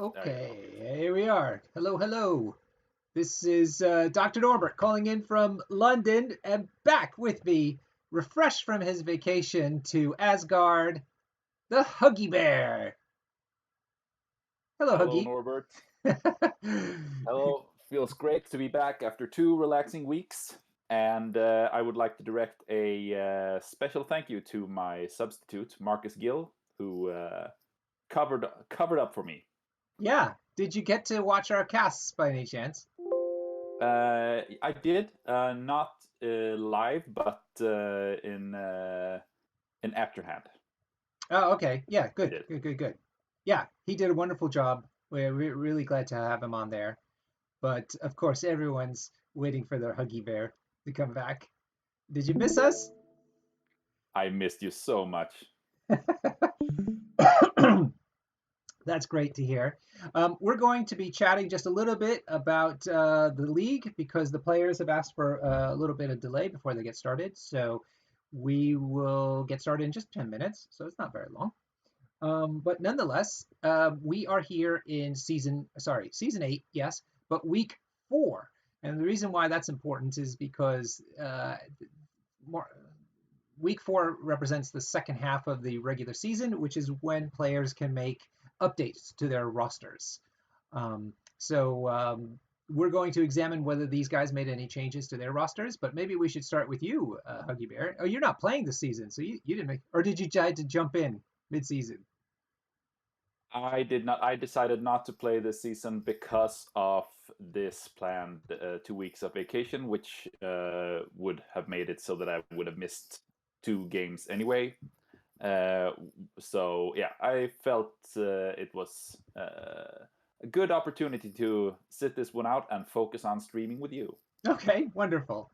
There you go. Okay, here we are. Hello, hello. This is Dr. Norbert calling in from London and back with me, refreshed from his vacation to Asgard, the Huggy Bear. Hello, Hello, Huggy. Norbert. Hello. Feels great to be back after 2 relaxing weeks. And I would like to direct a special thank you to my substitute, Marcus Gill, who covered up for me. Yeah, did you get to watch our casts by any chance? I did not live, but in afterhand. Oh, okay. Yeah, I good, did. good, good, good. Yeah, he did a wonderful job. We're really glad to have him on there. But of course, everyone's waiting for their Huggy Bear to come back. Did you miss us? I missed you so much. That's great to hear. We're going to be chatting just a little bit about the league because the players have asked for a little bit of delay before they get started. So we will get started in just 10 minutes. So it's not very long. But nonetheless, we are here in season 8, yes, but week 4. And the reason why that's important is because more, week 4 represents the second half of the regular season, which is when players can make updates to their rosters. So we're going to examine whether these guys made any changes to their rosters, but maybe we should start with you, Huggy Bear. Oh, you're not playing this season, so you didn't make, or did you try to jump in mid-season? I did not. I decided not to play this season because of this planned 2 weeks of vacation, which would have made it so that I would have missed 2 games anyway. Uh, so yeah, I felt it was a good opportunity to sit this one out and focus on streaming with you. Okay, wonderful.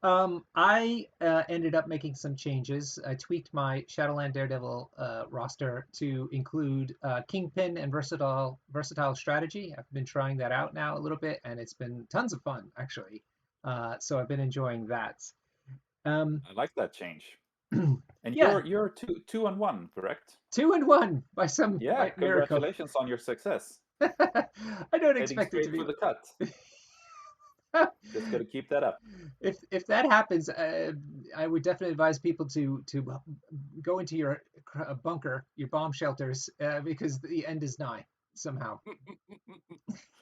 I ended up making some changes. I tweaked my Shadowland Daredevil roster to include Kingpin and versatile strategy. I've been trying that out now a little bit, and it's been tons of fun actually. So I've been enjoying that. Um, I like that change. And yeah, you're two and one, correct? 2-1 by some Yeah, miracle. congratulations on your success. I don't Heading expect it to straight for be. the cut. Just got to keep that up. If that happens, I would definitely advise people to go into your bunker, your bomb shelters, because the end is nigh somehow.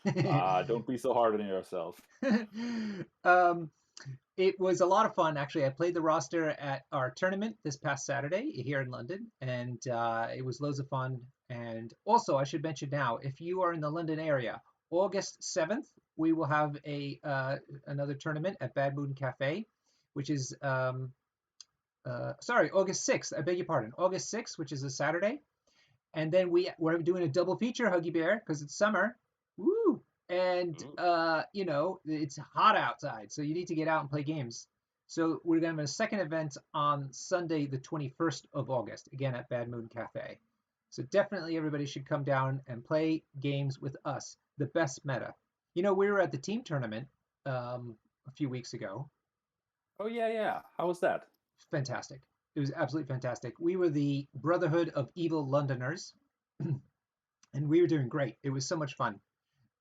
Don't be so hard on yourself. um, it was a lot of fun, actually. I played the roster at our tournament this past Saturday here in London, and it was loads of fun. And also, I should mention now, if you are in the London area, August 7th, we will have a another tournament at Bad Moon Cafe, which is sorry, August 6th. I beg your pardon, August 6th, which is a Saturday, and then we're doing a double feature, Huggy Bear, because it's summer. Woo! And Ooh. it's hot outside, so you need to get out and play games. So we're going to have a second event on Sunday, the 21st of August, again at Bad Moon Cafe. So definitely everybody should come down and play games with us, the best meta. We were at the team tournament a few weeks ago. Oh yeah, yeah. How was that? Fantastic. It was absolutely fantastic. We were the Brotherhood of Evil Londoners, and we were doing great. It was so much fun.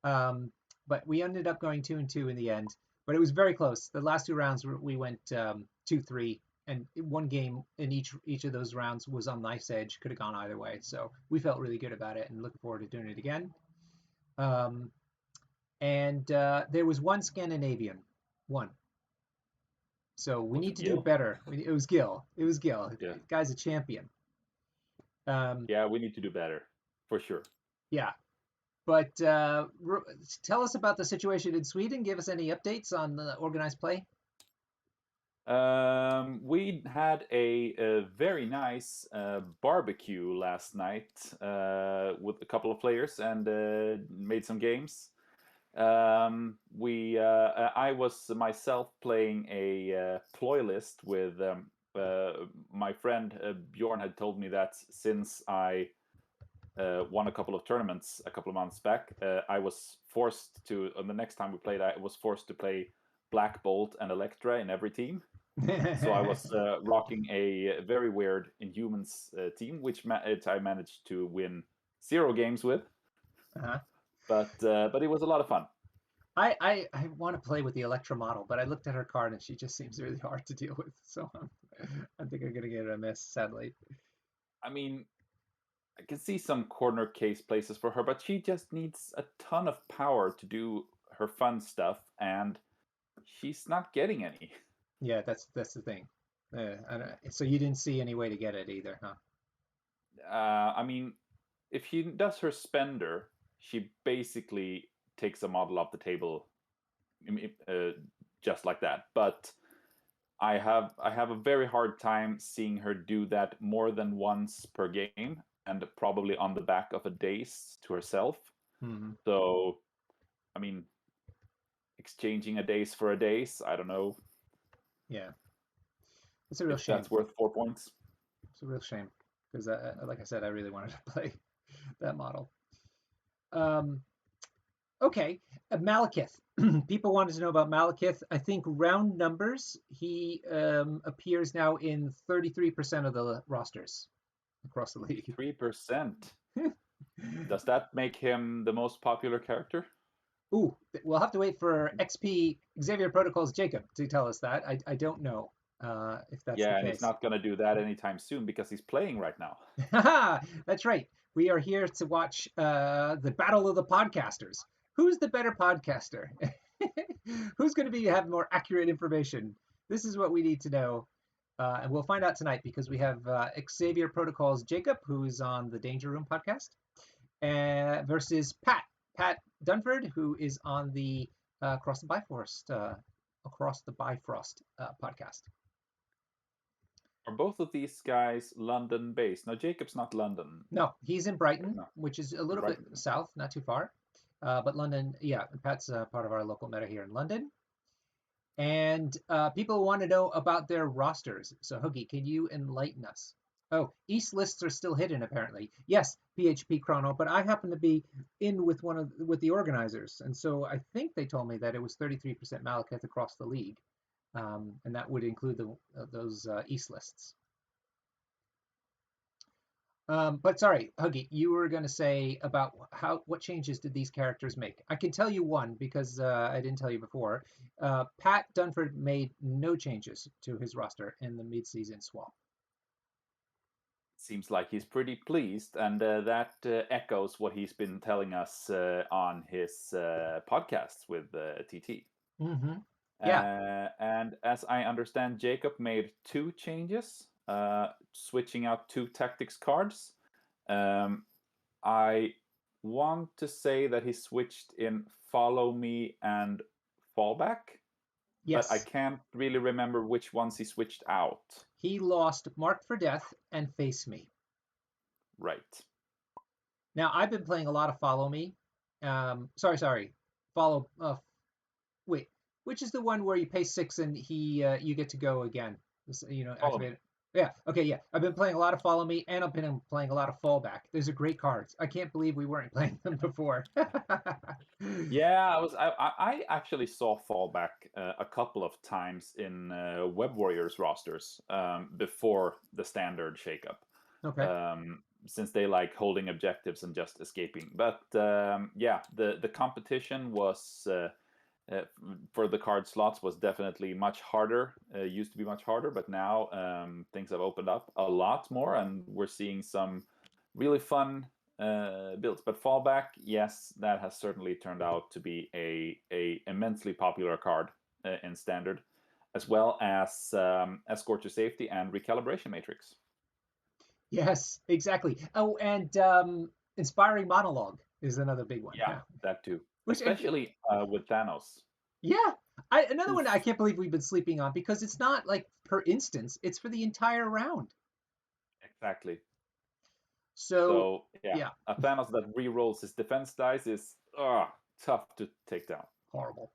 But we ended up going 2-2 in the end. But it was very close. The last 2 rounds we went 2-3, and one game in each of those rounds was on knife's edge. Could have gone either way. So we felt really good about it, and looking forward to doing it again. Um, and there was one Scandinavian, one. So we Was need it to do Gil? better. It was Gil. It was Gil. Yeah. The guy's a champion. Um, Yeah, we need to do better, for sure. yeah. But tell us about the situation in Sweden. Give us any updates on the organized play. We had a very nice barbecue last night with a couple of players and made some games. I was myself playing a ploy list with my friend Bjorn had told me that since I won a couple of tournaments a couple of months back, I was forced to. On the next time we played, I was forced to play Black Bolt and Electra in every team. So I was rocking a very weird Inhumans team, which I managed to win 0 games with. Uh-huh. But it was a lot of fun. I want to play with the Electra model, but I looked at her card and she just seems really hard to deal with. So I think I'm gonna give it a miss, sadly. I mean, I can see some corner case places for her, but she just needs a ton of power to do her fun stuff, and she's not getting any. Yeah, that's the thing. So you didn't see any way to get it either, huh? I mean, if she does her spender, she basically takes a model off the table, just like that. But I have a very hard time seeing her do that more than once per game, and probably on the back of a daze to herself. Hmm. So, I mean, exchanging a daze for a daze, I don't know Yeah, it's a real if shame. that's worth 4 points. It's a real shame because, like I said, I really wanted to play that model. Um, okay, Malekith. People wanted to know about Malekith. I think round numbers, he appears now in 33% of the rosters across the league. 3%. Does that make him the most popular character? Ooh, we'll have to wait for XP Xavier Protocol's Jacob to tell us that. I don't know if that's the Yeah, and he's case. not going to do that anytime soon because he's playing right now. That's right. We are here to watch the battle of the podcasters. Who's the better podcaster? Who's going to be have more accurate information? This is what we need to know, and we'll find out tonight because we have Xavier Protocol's Jacob, who's on the Danger Room podcast, versus Pat Dunford, who is on the Across the Bifrost podcast. Are both of these guys London based? No, Jacob's not London. No, he's in Brighton, No, which is a in little bit Brighton. south, not too far. But London, yeah, Pat's part of our local meta here in London. And people want to know about their rosters. So, Huggy, can you enlighten us? Oh, East lists are still hidden, apparently. Yes, PHP Chrono, but I happen to be in with the organizers, and so I think they told me that it was 33% Malekith across the league, and that would include those East lists. But sorry, Huggy, you were going to say about what changes did these characters make? I can tell you one because I didn't tell you before. Pat Dunford made no changes to his roster in the mid-season swap. Seems like he's pretty pleased, and that echoes what he's been telling us on his podcasts with TT. Mm-hmm. Yeah. And as I understand, Jacob made 2 changes, switching out 2 tactics cards. Um, I want to say that he switched in Follow Me and Fallback, but I Yes. can't really remember which ones he switched out. He lost Marked for Death and Face Me. Right. Now I've been playing a lot of Follow Me. Sorry. Follow. Wait, which is the one where you pay 6 and you get to go again? Follow Me. Activate it. Yeah. Okay. Yeah. I've been playing a lot of Follow Me, and I've been playing a lot of Fallback. Those are great cards. I can't believe we weren't playing them before. Yeah, I actually saw Fallback a couple of times in Web Warriors rosters before the standard shakeup. Okay. Since they like holding objectives and just escaping. But yeah, the competition was for the card slots was definitely much harder. Used to be much harder, but now things have opened up a lot more, and we're seeing some really fun builds. But Fallback, yes, that has certainly turned out to be a immensely popular card in standard, as well as Escort to Safety and Recalibration Matrix. Yes, exactly. Oh, and Inspiring Monologue is another big one. Yeah, Yeah. that too. Which, Especially with Thanos. yeah, another one I Oof. can't believe we've been sleeping on because it's not like per instance; it's for the entire round. Exactly. So, So yeah, yeah, a Thanos that re-rolls his defense dice is tough to take down. horrible.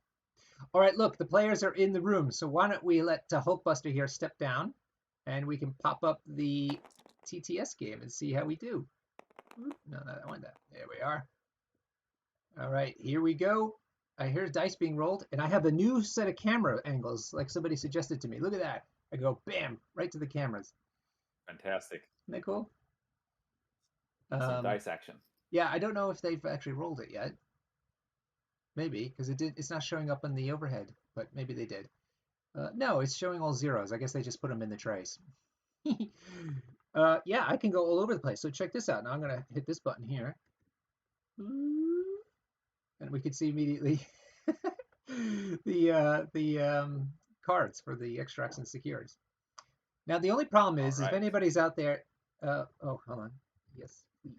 All right, look, the players are in the room, so why don't we let Hulkbuster here step down, and we can pop up the TTS game and see how we do. No, I want that. There we are. All right, here we go. I hear dice being rolled, and I have a new set of camera angles, like somebody suggested to me. Look at that. I go bam right to the cameras. Fantastic. Isn't that cool? Some dice action. Yeah, I don't know if they've actually rolled it yet. Maybe because it's not showing up on the overhead, but maybe they did. No, it's showing all zeros. I guess they just put them in the trays. Yeah, I can go all over the place. So check this out. Now I'm gonna hit this button here, and we can see immediately the cards for the extracts and secures. Now the only problem All is if right. anybody's out there, oh, hold on, yes, please.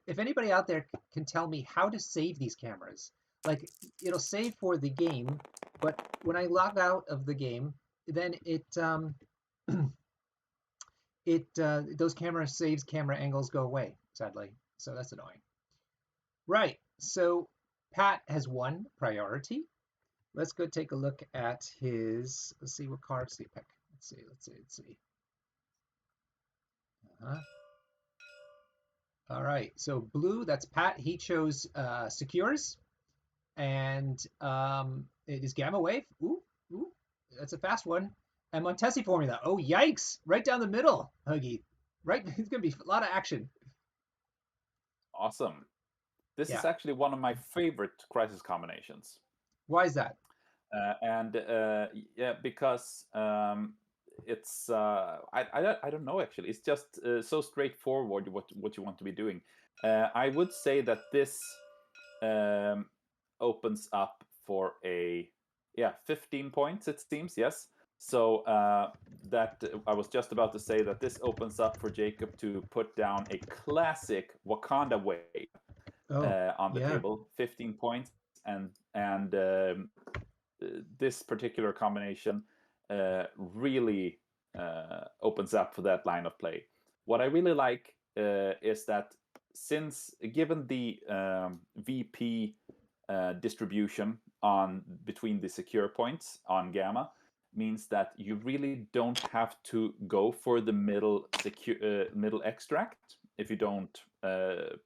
If anybody out there can tell me how to save these cameras, like it'll save for the game, but when I log out of the game, then it those camera saves camera angles go away, sadly. So that's annoying. Right. So Pat has won priority. Let's go take a look at his. Let's see what cards he pick. Let's see. Let's see. Let's see. Uh-huh. All right. So blue, that's Pat. He chose secures, and it is gamma wave. Ooh, ooh, that's a fast one. And Montesi formula. Oh, yikes! Right down the middle, Huggy. Right, it's gonna be a lot of action. Awesome. This Yeah. is actually one of my favorite crisis combinations. Why is that? And yeah, because it's I don't know actually. It's just so straightforward what you want to be doing. I would say that this um, opens up for a 15 points it seems. Yes. So that I was just about to say that this opens up for Jacob to put down a classic Wakanda wave Oh, on the yeah. table, 15 points, and this particular combination really opens up for that line of play. What I really like is that since given the VP distribution on between the secure points on gamma means that you really don't have to go for the middle extract if you don't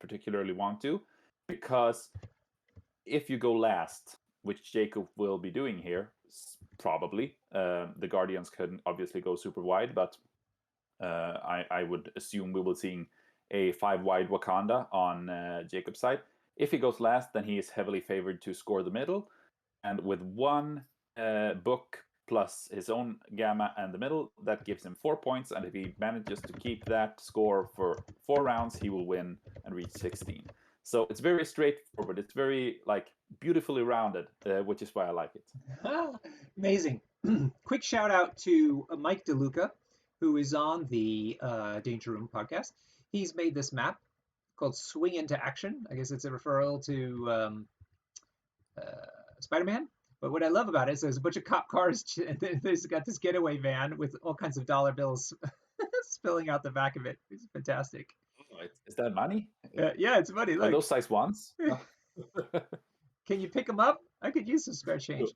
particularly want to, because if you go last, which Jacob will be doing here, probably the Guardians can obviously go super wide, but I would assume we will see a 5 wide Wakanda on Jacob's side. If he goes last, then he is heavily favored to score the middle, and with one book plus his own gamma and the middle, that gives him 4 points. And if he manages to keep that score for 4 rounds, he will win and reach 16. So it's very straightforward. It's very like beautifully rounded, which is why I like it. Amazing. Quick shout out to Mike DeLuca, who is on the Danger Room podcast. He's made this map called Swing into Action. I guess it's a referral to Spider-Man. But what I love about it is there's a bunch of cop cars, and then there's got this getaway van with all kinds of dollar bills spilling out the back of it. It's fantastic. Oh, is that money? Yeah, it's funny. Are Look, those size ones? can you pick them up? I could use some spare change.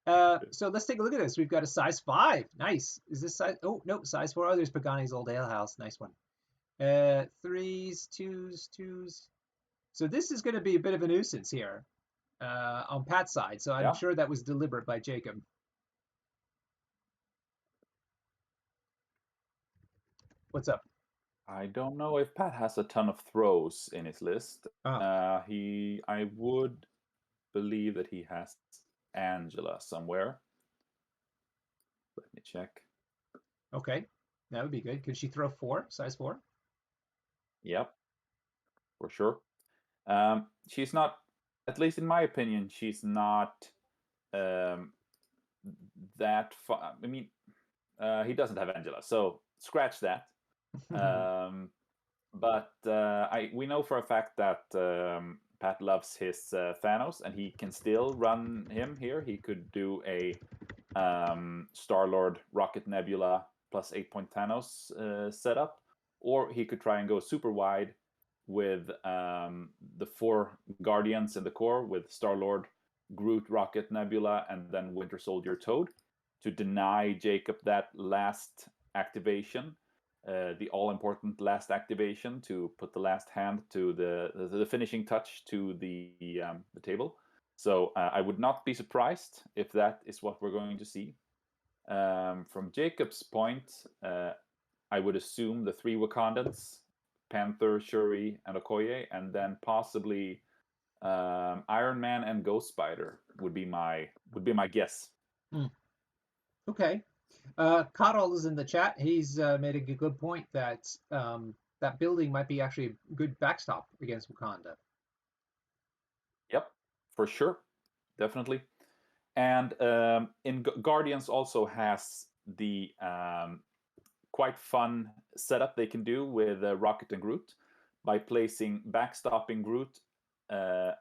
So let's take a look at this. We've got a size 5. Nice. Is this size? Oh, no, size 4. Oh, there's Pagani's old ale house. Nice one. Threes, twos, twos. So this is going to be a bit of a nuisance here on Pat's side. So I'm Yeah. sure that was deliberate by Jacob. What's up? I don't know if Pat has a ton of throws in his list. Oh, I would believe that he has Angela somewhere. Let me check. okay. That would be good. Could she throw 4? Size 4? Yep, for sure. She's not, at least in my opinion, she's not um, that far. I mean, he doesn't have Angela, so scratch that. Um, but we know for a fact that Pat loves his Thanos, and he can still run him here. He could do a Star-Lord Rocket Nebula plus 8-point Thanos setup, or he could try and go super wide with the 4 Guardians in the core with Star-Lord, Groot, Rocket Nebula, and then Winter Soldier Toad to deny Jacob that last activation, the all-important last activation to put the last hand to the finishing touch to the table. So I would not be surprised if that is what we're going to see. From Jacob's point, I would assume the 3 Wakandans Panther, Shuri, and Okoye, and then possibly Iron Man and Ghost Spider would be my guess. Hmm. Okay. Coddle is in the chat. He's made a good point that that building might be actually a good backstop against Wakanda. Yep, for sure, definitely. And Guardians also has the quite fun setup they can do with Rocket and Groot by placing backstopping Groot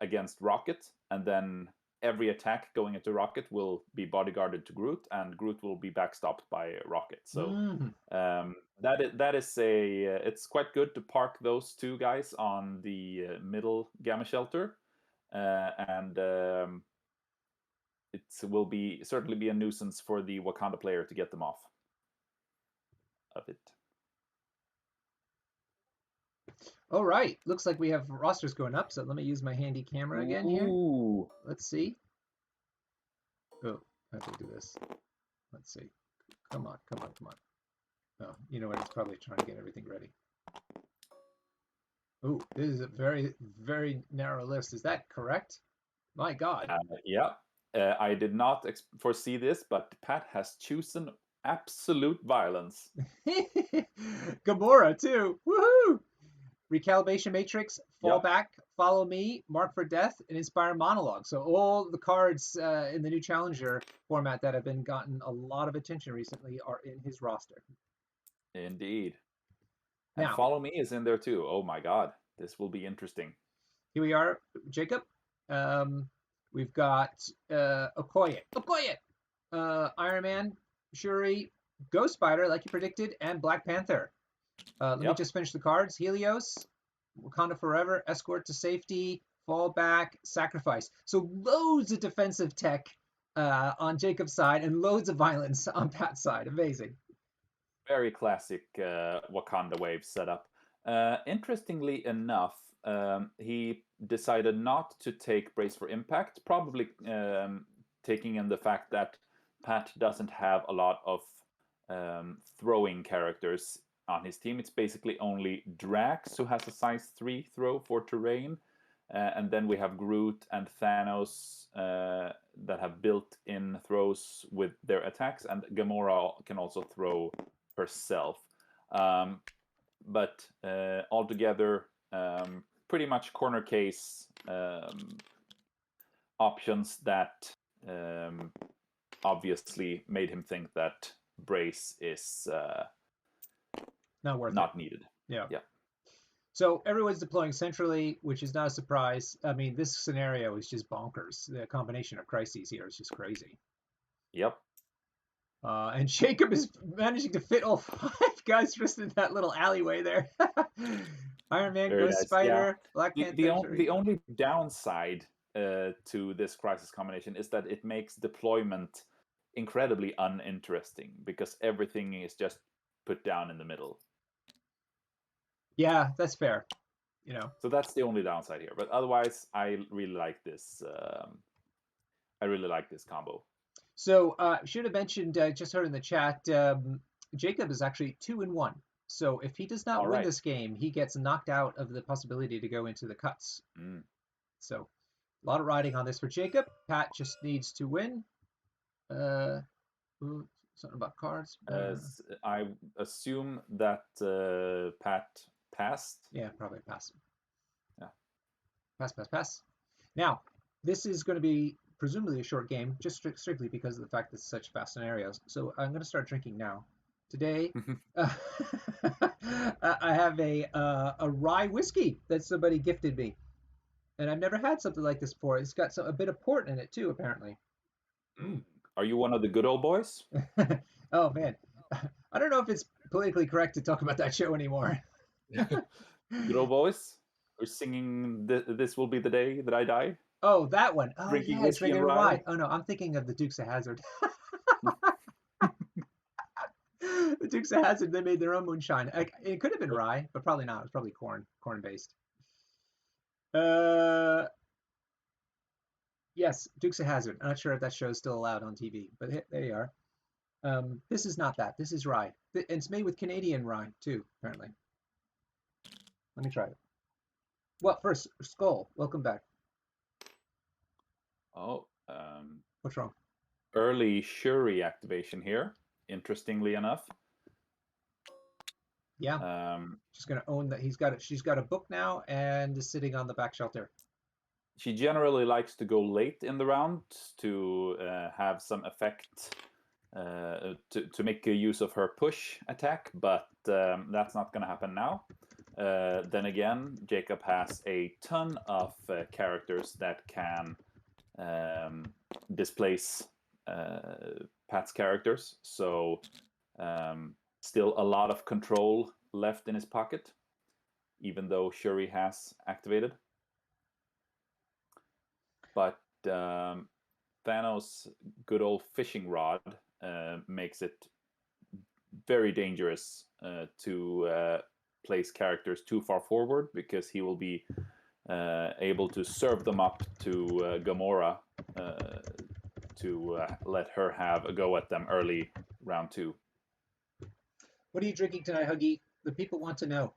against Rocket, and then every attack going into Rocket will be bodyguarded to Groot, and Groot will be backstopped by Rocket. So Mm. that is a it's quite good to park those two guys on the middle gamma shelter, and it will be certainly be a nuisance for the Wakanda player to get them off of it. All right. Looks like we have rosters going up. So let me use my handy camera again here. Ooh. Let's see. Oh, I have to do this. Let's see. Come on, come on, come on. Oh, you know what? It's probably trying to get everything ready. Oh, this is a very, very narrow list. Is that correct? My God. Yeah, I did not foresee this, but Pat has chosen absolute violence. Gamora, too. Woohoo! Recalibration Matrix, Fall Yep, Back, Follow Me, Mark for Death, and Inspire Monologue. So all the cards in the new Challenger format that have been gotten a lot of attention recently are in his roster. indeed. And Now, Follow Me is in there too. Oh my God, this will be interesting. here we are, Jacob. We've got Okoye. Okoye! Iron Man, Shuri, Ghost Spider, like you predicted, and Black Panther. Let me Yep, just finish the cards. Helios, Wakanda Forever, Escort to Safety, Fall Back, Sacrifice. So loads of defensive tech on Jacob's side and loads of violence on Pat's side. Amazing. very classic Wakanda wave setup. Interestingly enough, he decided not to take Brace for Impact, probably taking in the fact that Pat doesn't have a lot of throwing characters on his team. It's basically only Drax who has a size 3 throw for terrain. And then we have Groot and Thanos that have built in throws with their attacks, and Gamora can also throw herself. But altogether, pretty much corner case options that obviously made him think that Brace is Not worth it. not needed. Yeah. Yeah. So everyone's deploying centrally, which is not a surprise. I mean, this scenario is just bonkers. The combination of crises here is just crazy. Yep. And Jacob is managing to fit all 5 guys just in that little alleyway there. Iron Man, Very Ghost nice. Yeah. Spider, Black Panther. The only downside to this crisis combination is that it makes deployment incredibly uninteresting because everything is just put down in the middle. Yeah, that's fair. You know. So that's the only downside here. But otherwise, I really like this. I really like this combo. So should have mentioned. Just heard in the chat. Jacob is actually 2-1. So if he does not All win right. this game, he gets knocked out of the possibility to go into the cuts. Mm. So a lot of riding on this for Jacob. Pat just needs to win. Ooh, something about cards. As I assume that Pat passed. Yeah, probably pass. Yeah. Pass, pass, pass. Now, this is going to be presumably a short game, just strictly because of the fact that it's such fast scenarios. So I'm going to start drinking now. Today, I have a rye whiskey that somebody gifted me, and I've never had something like this before. It's got a bit of port in it too, apparently. Mm. Are you one of the good old boys? Oh man, I don't know if it's politically correct to talk about that show anymore. Good old boys? We're singing "This Will Be the Day That I Die." Oh, that one. Oh Drinking yeah, whiskey drinking and it rye. rye. Oh no, I'm thinking of the Dukes of Hazzard. The Dukes of Hazzard, they made their own moonshine. It could have been rye, but probably not. It was probably corn based. Yes, Dukes of Hazzard. I'm not sure if that show is still allowed on TV, but there you are. This is not that. This is rye. It's made with Canadian rye too, apparently. Let me try it. Well, first, Skull, welcome back. Oh, What's wrong? early Shuri activation here. Interestingly enough, Yeah, um, she's gonna own that. He's got it. She's got a book now and is sitting on the back shelter. she generally likes to go late in the round to have some effect to make use of her push attack, but that's not going to happen now. Then again, Jacob has a ton of characters that can displace Pat's characters, so still a lot of control left in his pocket, even though Shuri has activated. But Thanos' good old fishing rod makes it very dangerous to place characters too far forward, because he will be able to serve them up to Gamora to let her have a go at them early round 2. What are you drinking tonight, Huggy? The people want to know.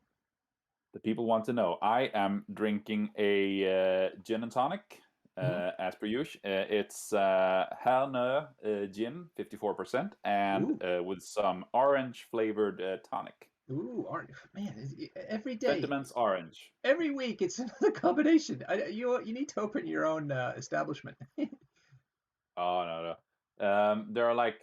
The people want to know. I am drinking a gin and tonic, Mhm. as per usual. It's Hernö gin, 54%, and Ooh, with some orange flavored tonic. ooh, man! Every day, Sentiments orange. every week, it's another combination. You need to open your own establishment. Oh, no, no. There are like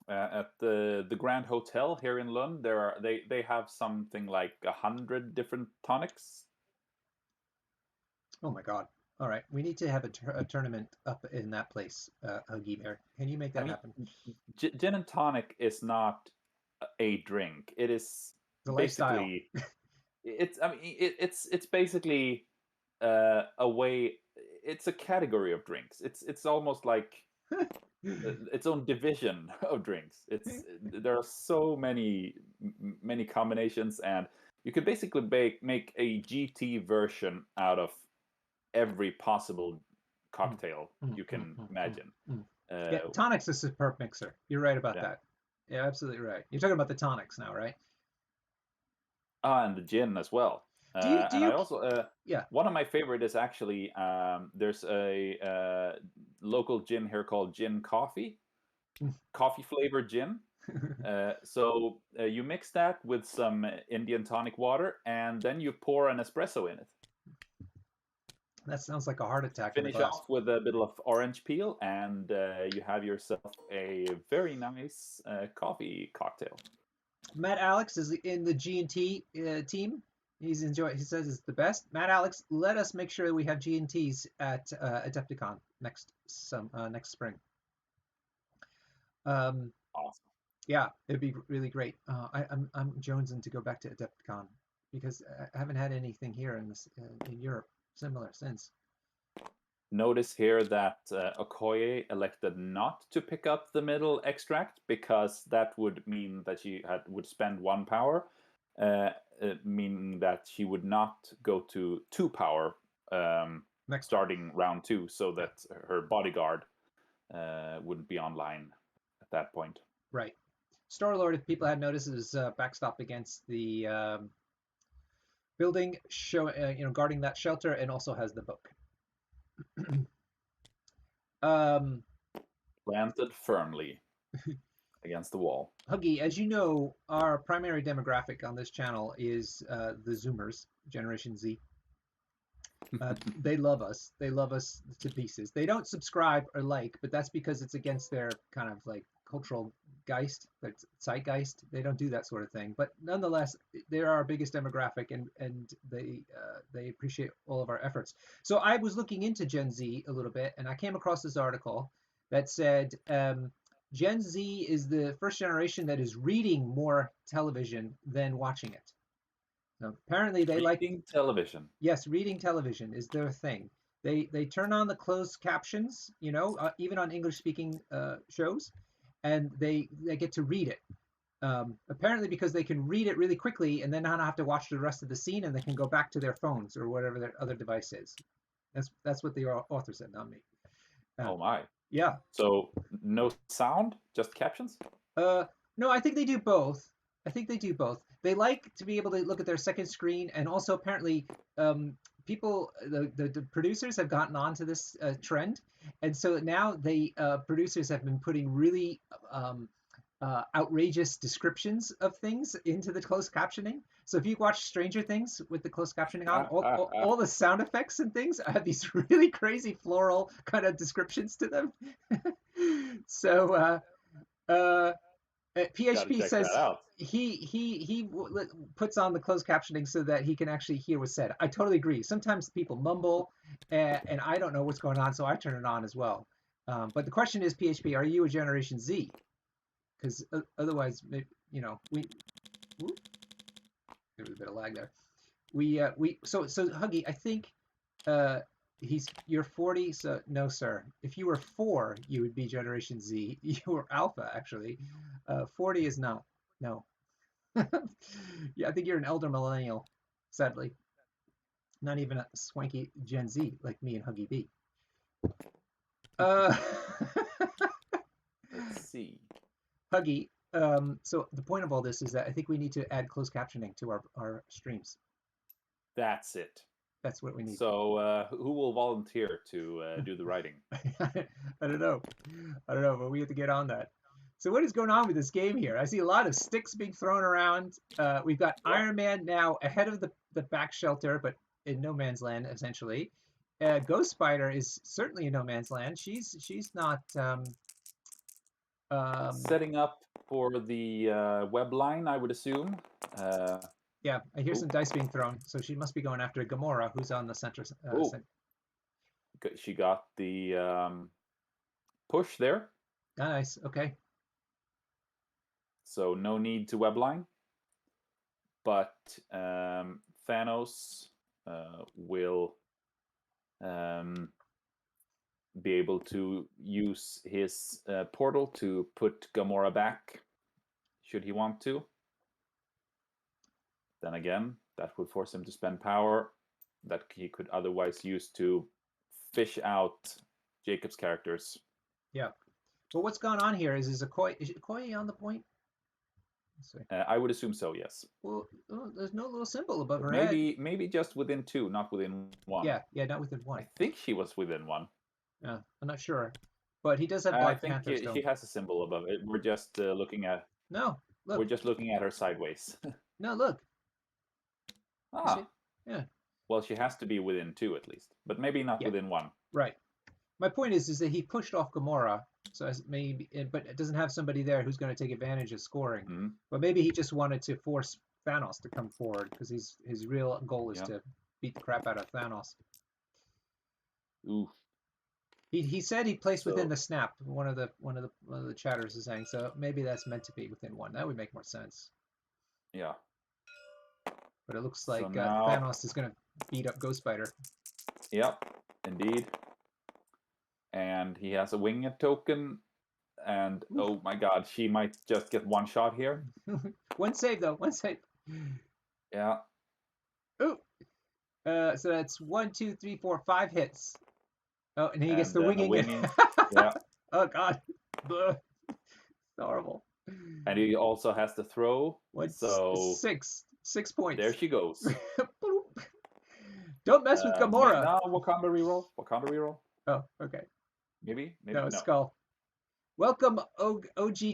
at the Grand Hotel here in Lund. They have something like 100 different tonics. Oh my God! All right, we need to have a tournament up in that place, Huggy Bear. Can you make I that mean, happen? gin and tonic is not a drink. It is The lifestyle. basically it's basically a way. It's a category of drinks. It's almost like its own division of drinks. It's there are so many combinations, and you could basically make a GT version out of every possible Mm, cocktail mm, you mm, can mm, mm, imagine. mm. Yeah, Uh, tonic's a superb mixer. You're right about yeah. that. Yeah, absolutely right. You're talking about the tonics now, right? And the gin as well. Do And I you? also Yeah. one of my favorite is actually there's a local gin here called Gin Coffee, coffee flavored gin. So you mix that with some Indian tonic water, and then you pour an espresso in it. That sounds like a heart attack in a Finish glass. off with a bit of orange peel, and you have yourself a very nice coffee cocktail. Matt Alex is in the G&T team. He's enjoying. He says it's the best. Matt Alex, let us make sure we have G&Ts at Adepticon next spring. Um, Awesome. yeah, it'd be really great. I'm jonesing to go back to Adepticon because I haven't had anything here in Europe similar since. Notice here that Okoye elected not to pick up the middle extract, because that would mean that she would spend 1 power, uh, meaning that she would not go to 2 power Next round. starting round 2, so Yeah, that her bodyguard wouldn't be online at that point. right. Star-Lord, if people had noticed, is backstop against the building, guarding that shelter, and also has the book. um, Planted firmly against the wall. Huggy, as you know, our primary demographic on this channel is the Zoomers, Generation Z. They love us. They love us to pieces. They don't subscribe or like, but that's because it's against their kind of like cultural geist, like zeitgeist. They don't do that sort of thing. But nonetheless, they're our biggest demographic, and they appreciate all of our efforts. So I was looking into Gen Z a little bit, and I came across this article that said Gen Z is the first generation that is reading more television than watching it. So apparently they like. Reading television. Yes, reading television is their thing. They turn on the closed captions, even on English speaking shows, and they get to read it. Apparently because they can read it really quickly and then not have to watch the rest of the scene, and they can go back to their phones or whatever their other device is. That's what the author said, not me. Uh, Oh my. yeah. So no sound, just captions? Uh, no, I think they do both. I think they do both. They like to be able to look at their second screen, and also apparently, people, the producers have gotten onto this trend, and so now the producers have been putting really outrageous descriptions of things into the closed captioning. So if you watch Stranger Things with the closed captioning on, all the sound effects and things have these really crazy floral kind of descriptions to them. So uh, Gotta PHP check that says out. he puts on the closed captioning so that he can actually hear what's said. I totally agree. Sometimes people mumble, and I don't know what's going on, so I turn it on as well. But the question is, PHP, are you a Generation Z? Because otherwise, we whoop, there was a bit of lag there. So Huggy, I think uh, you're 40, so no, sir. If you were 4, you would be Generation Z. You were Alpha, actually. 40 is not. No. Yeah, I think you're an elder millennial, sadly. Not even a swanky Gen Z like me and Huggy B. Uh, Let's see. Huggy, so the point of all this is that I think we need to add closed captioning to our streams. That's it. That's what we need. So, who will volunteer to do the writing? I don't know. I don't know, but we have to get on that. So what is going on with this game here? I see a lot of sticks being thrown around. We've got Yeah. Iron Man now ahead of the back shelter, but in no man's land essentially. Ghost Spider is certainly in no man's land. She's not. Um, Setting up for the web line, I would assume. Uh, yeah, I hear oh, some dice being thrown, so she must be going after Gamora, who's on the center. oh, she got the push there, Nice. Okay. so no need to web line. But Thanos will be able to use his portal to put Gamora back, should he want to. Then again, that would force him to spend power that he could otherwise use to fish out Jacob's characters. Yeah. But what's going on here is Okoye on the point? Let's see. I would assume so, yes. Well, oh, there's no little symbol above But her head. maybe just within 2, not within 1. Yeah, not within 1. I think she was within 1. Yeah, I'm not sure. But he does have I Black think Panther she still. has a symbol above it. We're just looking at No, we're look. just looking at her sideways. No, look. You see? Ah, Yeah, well, she has to be within 2 at least, but maybe not yeah, within 1. right. My point is that he pushed off Gamora, so but it doesn't have somebody there who's going to take advantage of scoring. Mm-hmm. But maybe he just wanted to force Thanos to come forward because his real goal is Yeah. to beat the crap out of Thanos. Ooh. He said he placed So within the snap. One of the chatters is saying so. Maybe that's meant to be within 1. That would make more sense. yeah. But it looks So like now, Thanos is going to beat up Ghost Spider. yep, indeed. And he has a winged token, and Oof. oh my god, she might just get one shot here. One save though. One save. Yeah. Ooh. So that's 1, 2, 3, 4, 5 hits. Oh, and he gets And the then a winging. winging. Yeah. Oh God. It's horrible. And he also has to throw. What's So 6 points. there she goes. Don't mess with Gamora. No, Wakanda reroll. Wakanda reroll. Oh, okay. Maybe No, no. Skull. Welcome, OG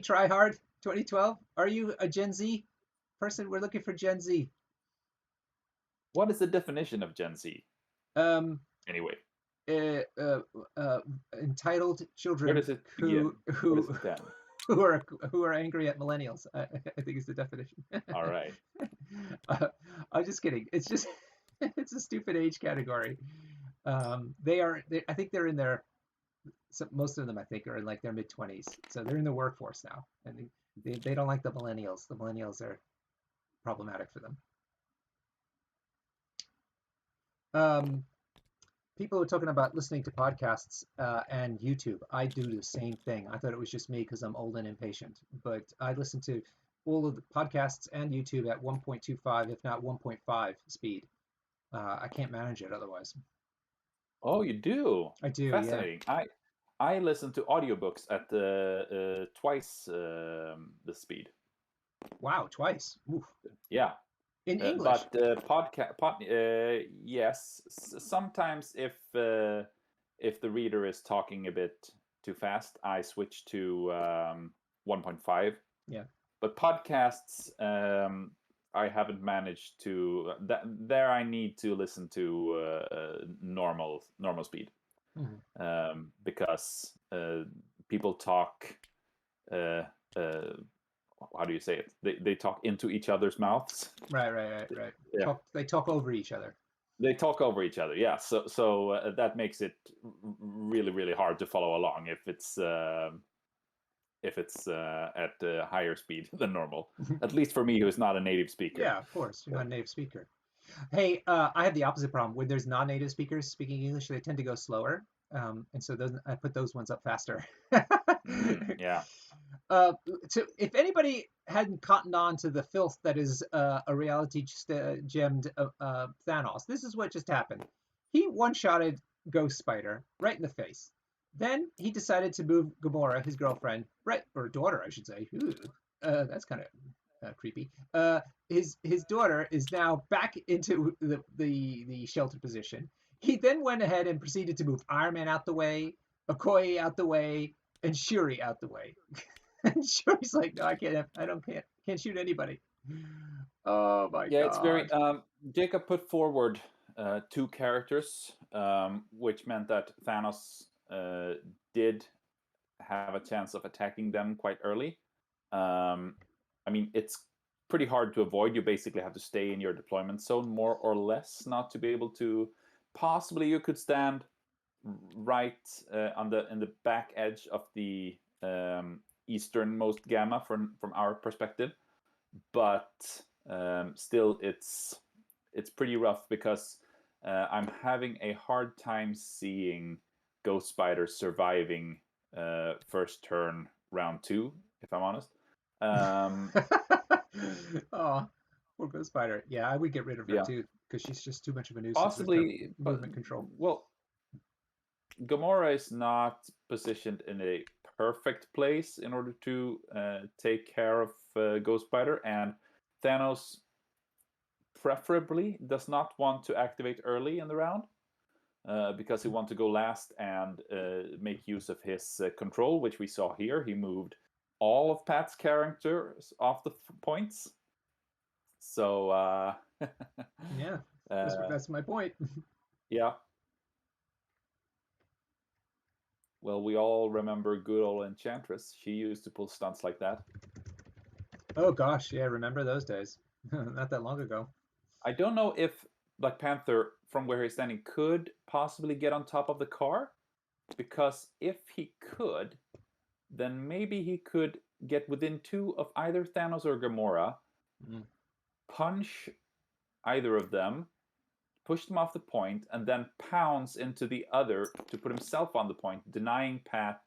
Tryhard 2012. Are you a Gen Z person? We're looking for Gen Z. What is the definition of Gen Z? Um, Anyway, entitled where children does it begin? Where does it end? who are angry at millennials. I think is the definition. All right. I'm just kidding. It's just it's a stupid age category. I think they're in their most of them I think are in like their mid-20s, so they're in the workforce now, and they don't like the millennials. The millennials are problematic for them. People are talking about listening to podcasts and YouTube. I do the same thing. I thought it was just me because I'm old and impatient, but I listen to all of the podcasts and YouTube at 1.25, if not 1.5 speed. I can't manage it otherwise. Oh, you do? I do, Fascinating. yeah. I listen to audiobooks at twice the speed. Wow, twice. Oof. Yeah. In English. But yes. Sometimes if the reader is talking a bit too fast, I switch to 1.5. Yeah. But podcasts, I haven't managed to. There, I need to listen to normal speed, Mhm. because people talk. Uh, uh, how do you say it? They talk into each other's mouths. Right. Yeah, They talk over each other. they talk over each other. Yeah, so that makes it really hard to follow along if it's at higher speed than normal. At least for me, who is not a native speaker. Yeah, of course. You're not a native speaker. Hey, I have the opposite problem. When there's non-native speakers speaking English, they tend to go slower, and so I put those ones up faster. Yeah. uh, if anybody hadn't cottoned on to the filth that is a reality gemmed Thanos, this is what just happened. He one-shotted Ghost Spider right in the face. Then he decided to move Gamora, his girlfriend, right, or daughter, I should say. Ooh, that's kind of creepy. His daughter is now back into the shelter position. He then went ahead and proceeded to move Iron Man out the way, Okoye out the way, and Shuri out the way. And Shuri's like, no, I can't. Can't shoot anybody. Oh my Yeah, it's very. gosh. Jacob put forward two characters, which meant that Thanos did have a chance of attacking them quite early. I mean, it's pretty hard to avoid. You basically have to stay in your deployment zone more or less, not to be able to. Possibly, you could stand right on the in the back edge of the easternmost gamma from our perspective, but still, it's pretty rough because I'm having a hard time seeing Ghost Spider surviving first turn round two, if I'm honest. Um, Oh, poor Ghost Spider. Yeah, I would get rid of her yeah, too because she's just too much of a nuisance with her possibly, but movement control. well, Gamora is not positioned in a perfect place in order to take care of Ghost Spider, and Thanos preferably does not want to activate early in the round because he wants to go last and make use of his control, which we saw here. He moved all of Pat's characters off the points. So, Yeah, uh, that's my point. yeah. Well, we all remember good old Enchantress. She used to pull stunts like that. Oh gosh, yeah, remember those days? Not that long ago. I don't know if Black Panther, from where he's standing, could possibly get on top of the car, because if he could, then maybe he could get within two of either Thanos or Gamora, Mm. punch either of them, push them off the point, and then pounce into the other to put himself on the point, denying Pat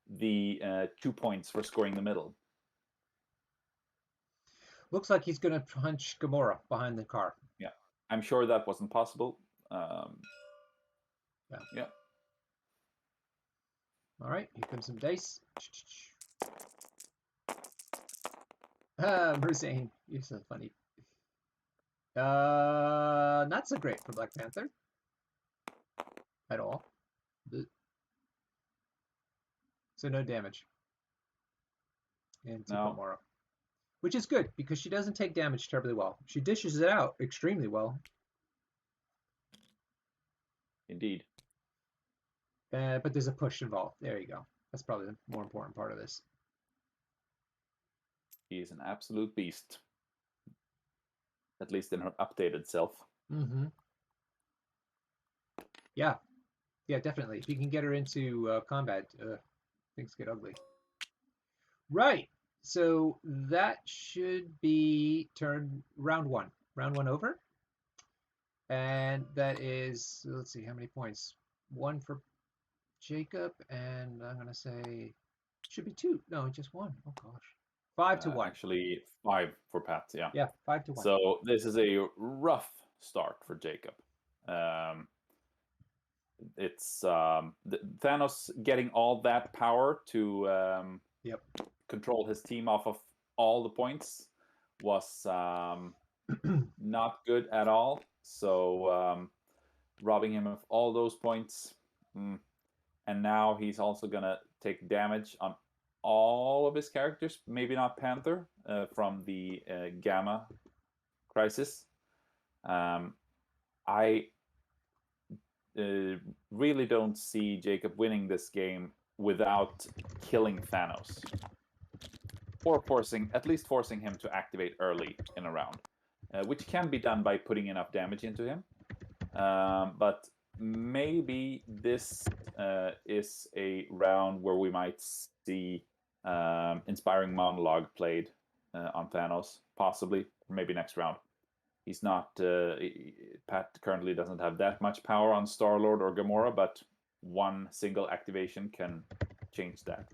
the 2 points for scoring the middle. Looks like he's gonna punch Gamora behind the car. Yeah, I'm sure that wasn't possible. Yeah. Yeah. All right, here comes some dice. Ah, Merzane, you're so funny. Not so great for Black Panther at all. So no damage into No, Gamora, which is good because she doesn't take damage terribly well. She dishes it out extremely well, indeed. but there's a push involved. There you go. That's probably the more important part of this. He is an absolute beast, at least in her updated self. Mm-hmm. Yeah, yeah, definitely. If you can get her into combat, things get ugly. Right. So that should be turn round one. Round one over. And that is, let's see, how many points? One for Jacob, and I'm going to say, should be two. No, just one. Oh, gosh. 5-1. Actually, 5 for Pat. Yeah. Yeah, 5-1. So this is a rough start for Jacob. It's Thanos getting all that power to Yep. control his team off of all the points was not good at all. So robbing him of all those points, and now he's also gonna take damage on all of his characters. Maybe not Panther from the Gamma Crisis. I really don't see Jacob winning this game without killing Thanos, or at least forcing him to activate early in a round, which can be done by putting enough damage into him. But maybe this is a round where we might see Inspiring Monologue played on Thanos, possibly, or maybe next round. He's not. Pat currently doesn't have that much power on Star-Lord or Gamora, but one single activation can change that.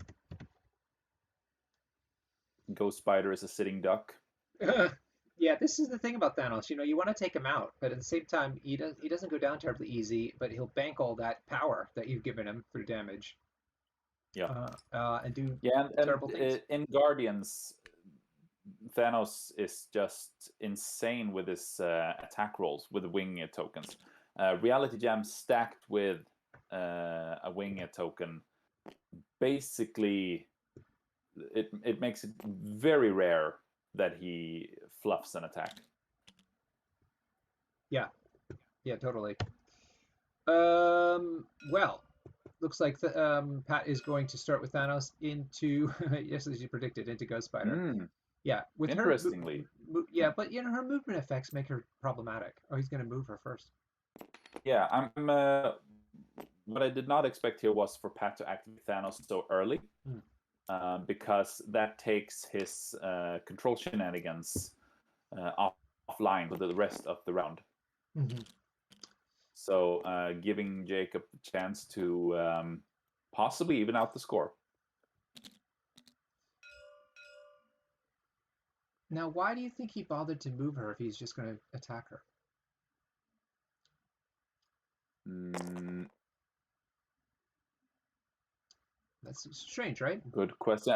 Ghost Spider is a sitting duck. Yeah, this is the thing about Thanos. You want to take him out, but at the same time, he doesn't go down terribly easy. But he'll bank all that power that you've given him through damage, Yeah. and do terrible and things. in Guardians, Thanos is just insane with his attack rolls with wing tokens. Reality Gem stacked with a wing token, basically, it makes it very rare that he fluffs an attack. Yeah, yeah, totally. Well, looks like Pat is going to start with Thanos into, yes, as you predicted, into Ghost Spider. Yeah, with her. Interestingly. Yeah, but her movement effects make her problematic. Oh, he's going to move her first. Yeah, I'm. What I did not expect here was for Pat to activate Thanos so early, because that takes his control shenanigans offline for the rest of the round. So giving Jacob the chance to possibly even out the score. Now, why do you think he bothered to move her if he's just going to attack her? That's strange, right? Good question.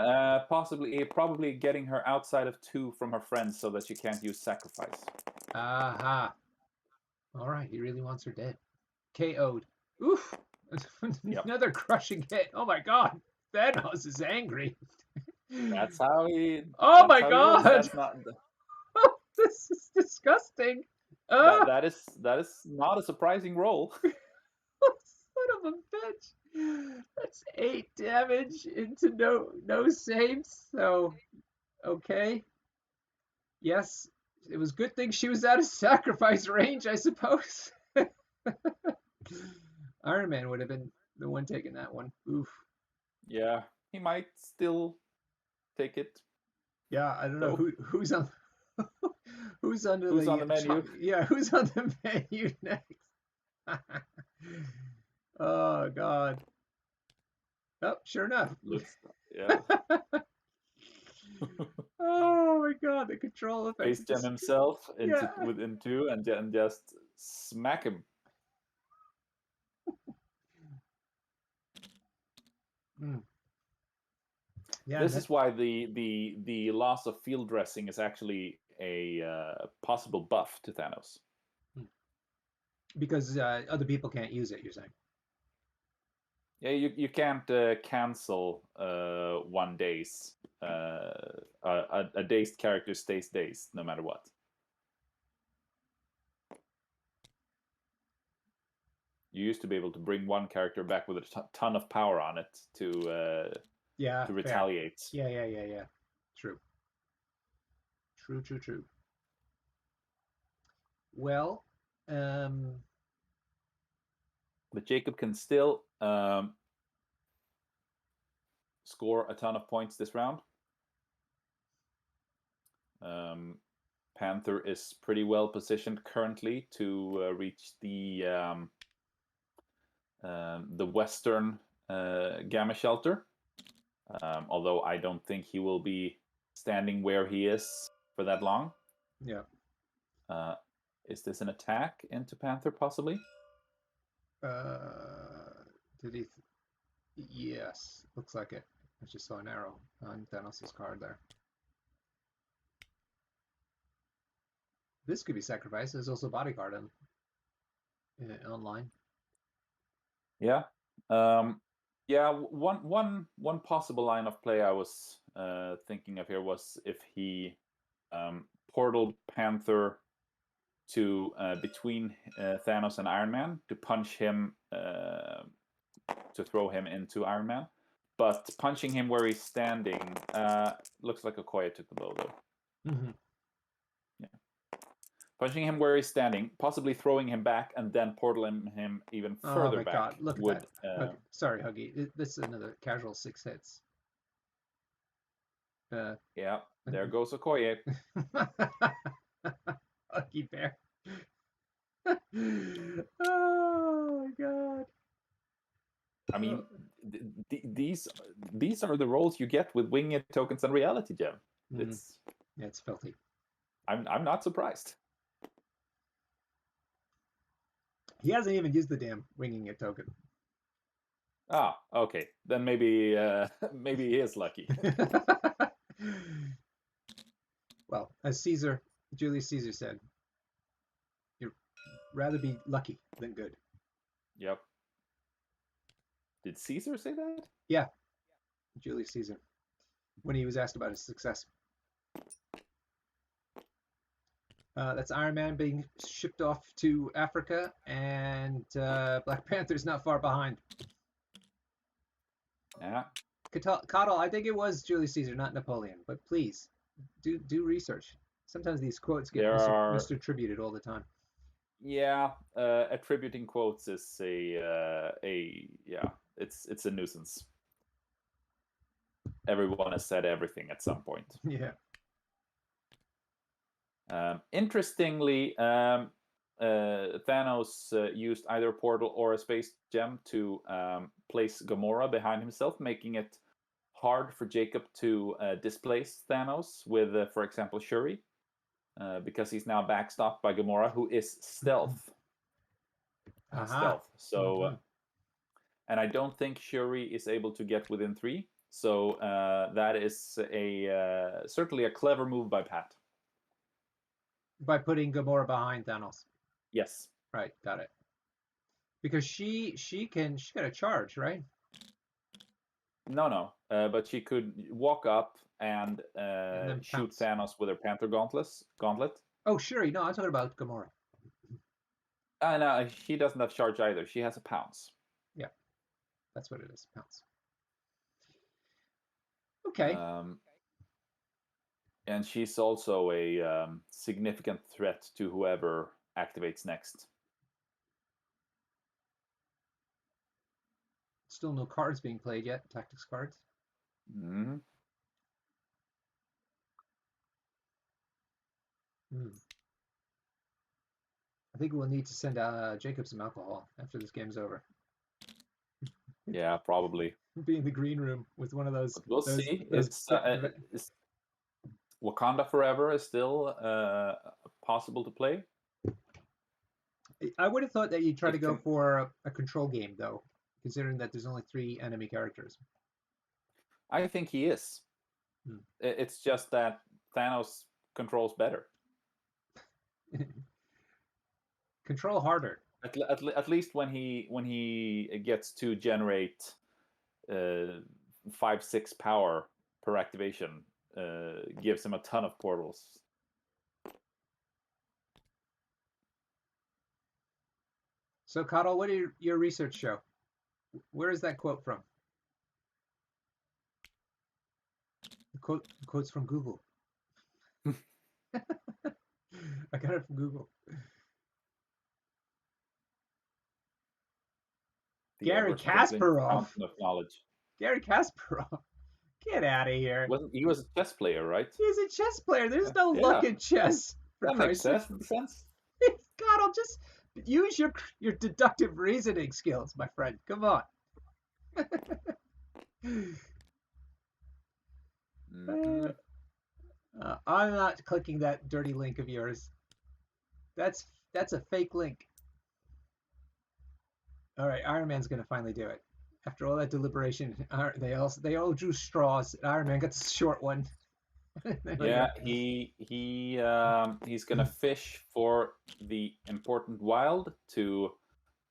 Probably getting her outside of 2 from her friends so that she can't use sacrifice. Aha. All right, he really wants her dead. KO'd. Oof. Another crushing hit. Oh my god. Thanos is angry. That's how he. Oh That's my how he rolls. god. That's not. This is disgusting. That is not a surprising roll. Son of a bitch. That's 8 damage into no saves. So okay. Yes, it was good thing she was out of sacrifice range, I suppose. Iron Man would have been the one taking that one. Oof. Yeah, he might still take it. Yeah, I don't know who's on who's under who's on the menu. Yeah, who's on the menu next? Oh god. Oh, sure enough. Yeah. Oh my god, the control effects. Space Jam himself within 2 and just smack him. Yeah, this is why the loss of field dressing is actually a possible buff to Thanos. Because other people can't use it, you're saying? Yeah, you can't cancel one daze. A dazed character stays dazed no matter what. You used to be able to bring one character back with a ton of power on it to retaliate. Fair. Yeah. True. Well, but Jacob can still score a ton of points this round. Panther is pretty well positioned currently to reach the western Gamma Shelter. Although I don't think he will be standing where he is for that long. Yeah. Is this an attack into Panther, possibly? Did he? Yes, looks like it. I just saw an arrow on Thanos' card there. This could be sacrificed. There's also bodyguard online. Yeah. Yeah, one possible line of play I was thinking of here was if he portaled Panther to between Thanos and Iron Man to punch him to throw him into Iron Man. But punching him where he's standing looks like Okoye took the blow though. Mm-hmm. Yeah. Punching him where he's standing, possibly throwing him back, and then portaling him even Oh further my back God! Look at would. that. Sorry, Huggy. This is another casual 6 hits. Yeah, there goes Okoye. Huggy Bear. Oh my God. I mean, these are the roles you get with winged tokens and reality gem. It's Yeah, it's filthy. I'm not surprised. He hasn't even used the damn winging it token. Ah, okay. Then maybe maybe he is lucky. Well, as Julius Caesar said, you'd rather be lucky than good. Yep. Did Caesar say that? Yeah, Julius Caesar, when he was asked about his success. That's Iron Man being shipped off to Africa, and Black Panther's not far behind. Yeah. Coddle, I think it was Julius Caesar, not Napoleon. But please, do research. Sometimes these quotes get There are misattributed all the time. yeah, attributing quotes is a yeah, it's a nuisance. Everyone has said everything at some point. Yeah. Interestingly, Thanos used either a portal or a space gem to place Gamora behind himself, making it hard for Jacob to displace Thanos with, for example, Shuri, because he's now backstopped by Gamora, who is stealth. Stealth. So, and I don't think Shuri is able to get within 3. So that is a certainly a clever move by Pat. By putting Gamora behind Thanos. Yes. Right, got it. Because she got a charge, right? No. But she could walk up and shoot pounce. Thanos with her Panther gauntlet. Oh, Shuri. No, I'm talking about Gamora. No, she doesn't have charge either. She has a pounce. Yeah, that's what it is. Pounce. Okay. And she's also a significant threat to whoever activates next. Still no cards being played yet. Tactics cards. Mm-hmm. I think we'll need to send Jacob some alcohol after this game's over. Yeah, probably. Be in the green room with one of those. But we'll see. It's Wakanda Forever is still possible to play. I would have thought that you'd try to go for a control game, though, considering that there's only 3 enemy characters. I think he is. It's just that Thanos controls better. Control harder. At least when he gets to generate 5-6 power per activation, gives him a ton of portals. So, Coddle, what did your research show? Where is that quote from? The quote's from Google. I got it from Google. Gary Kasparov. Of knowledge. Gary Kasparov. Get out of here. He was a chess player, right? He's a chess player. There's no luck in chess. That makes sense. God, I'll just use your deductive reasoning skills, my friend. Come on. I'm not clicking that dirty link of yours. That's a fake link. All right, Iron Man's gonna finally do it. After all that deliberation, they all drew straws. Iron Man got the short one. Like Yeah, that. he's gonna fish for the important wild to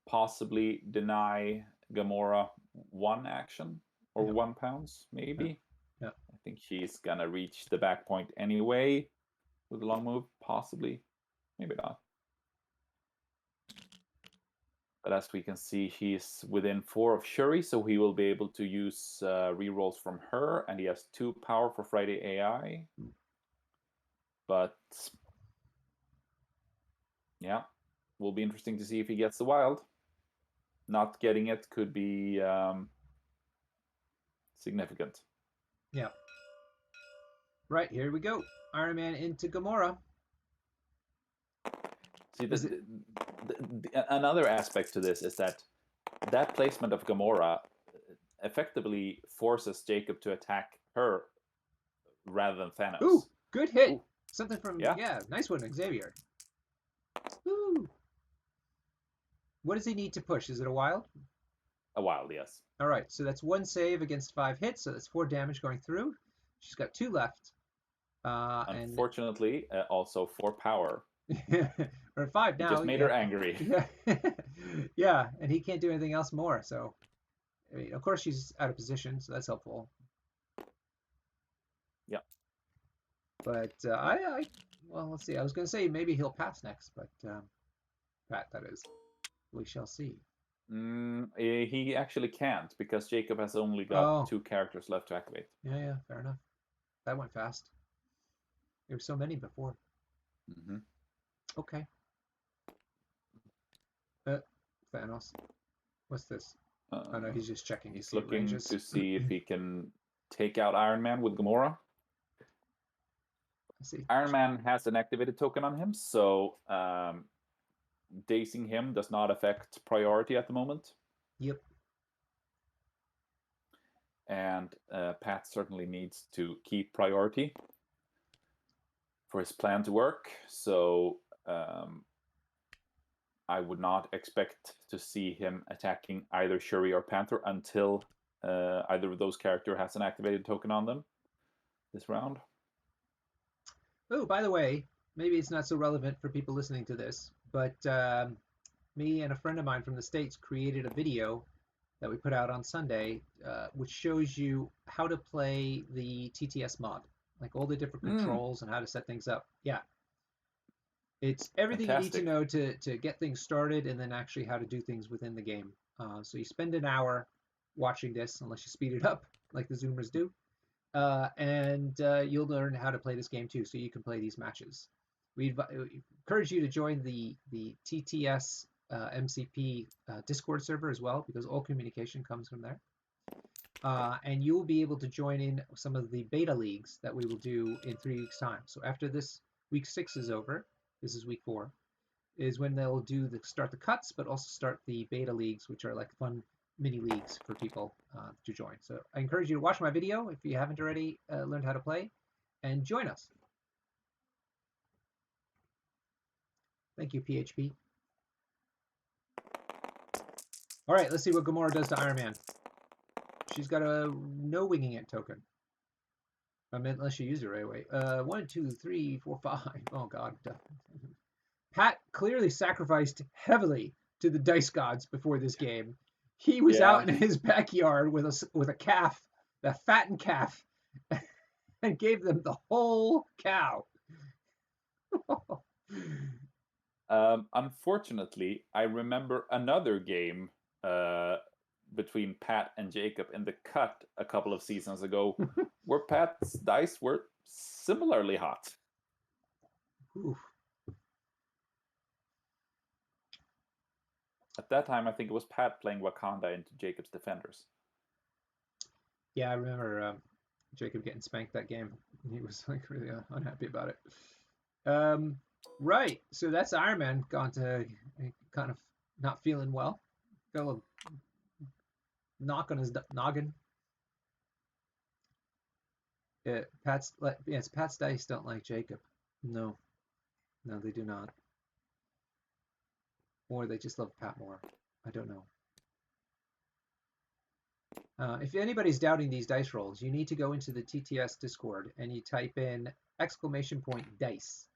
possibly deny Gamora one action or Yeah, 1 pounds, yeah, maybe. yeah. I think she's gonna reach the back point anyway with a long move, possibly, maybe not. But as we can see, he's within 4 of Shuri, so he will be able to use rerolls from her, and he has 2 power for Friday AI. But yeah, will be interesting to see if he gets the wild. Not getting it could be significant. Yeah. Right, here we go. Iron Man into Gamora. See, Is it? another aspect to this is that placement of Gamora effectively forces Jacob to attack her rather than Ooh, Thanos. good hit. Ooh, Something from, yeah, yeah, nice one, Xavier. Ooh. What does he need to push? Is it a wild? a wild, yes. All right, so that's 1 save against 5 hits, so that's 4 damage going through. She's got 2 left. And Unfortunately, also 4 power. or 5 He now, just made her yeah. angry. Yeah. Yeah, and he can't do anything else more, so I mean, of course she's out of position, so that's helpful. Yeah. But well, let's see. I was going to say maybe he'll pass next, but Pat, that is. We shall see. He actually can't because Jacob has only got Oh, 2 characters left to activate. yeah, yeah, fair enough. That went fast. There were so many before. Mm-hmm. Okay. Thanos. What's this? Oh no, he's just checking to He's see looking ranges. to see if he can take out Iron Man with Gamora. I see. Iron Man has an activated token on him, so dazing him does not affect priority at the moment. Yep. And Pat certainly needs to keep priority for his plan to work. So I would not expect to see him attacking either Shuri or Panther until either of those characters has an activated token on them this round. Oh, by the way, maybe it's not so relevant for people listening to this, but me and a friend of mine from the States created a video that we put out on Sunday, which shows you how to play the TTS mod, like all the different controls and how to set things up. Yeah, it's everything you need to Fantastic. know to get things started and then actually how to do things within the game. So you spend an hour watching this, unless you speed it up like the Zoomers do, and you'll learn how to play this game too, so you can play these matches. We encourage you to join the TTS MCP Discord server as well, because all communication comes from there. And you'll be able to join in some of the beta leagues that we will do in 3 weeks' time. So after this week 6 is over, this is week 4, is when they'll do start the cuts, but also start the beta leagues, which are like fun mini leagues for people to join. So I encourage you to watch my video if you haven't already learned how to play, and join us. Thank you, PHP. All right, let's see what Gamora does to Iron Man. She's got a no winging it token. I mean, unless you use it right away. 1, 2, 3, 4, 5. Oh God. Pat clearly sacrificed heavily to the dice gods before this game. He was Yeah. out in his backyard with a calf, a fattened calf, and gave them the whole cow. Unfortunately, I remember another game between Pat and Jacob in the cut a couple of seasons ago where Pat's dice were similarly hot. Oof. At that time, I think it was Pat playing Wakanda into Jacob's Defenders. Yeah, I remember Jacob getting spanked that game. He was like really unhappy about it. Right, so that's Iron Man gone to kind of not feeling well. Got a little knock on his noggin. Pat's dice don't like Jacob. No, no, they do not. Or they just love Pat more. I don't know. If anybody's doubting these dice rolls, you need to go into the TTS Discord and you type in !dice,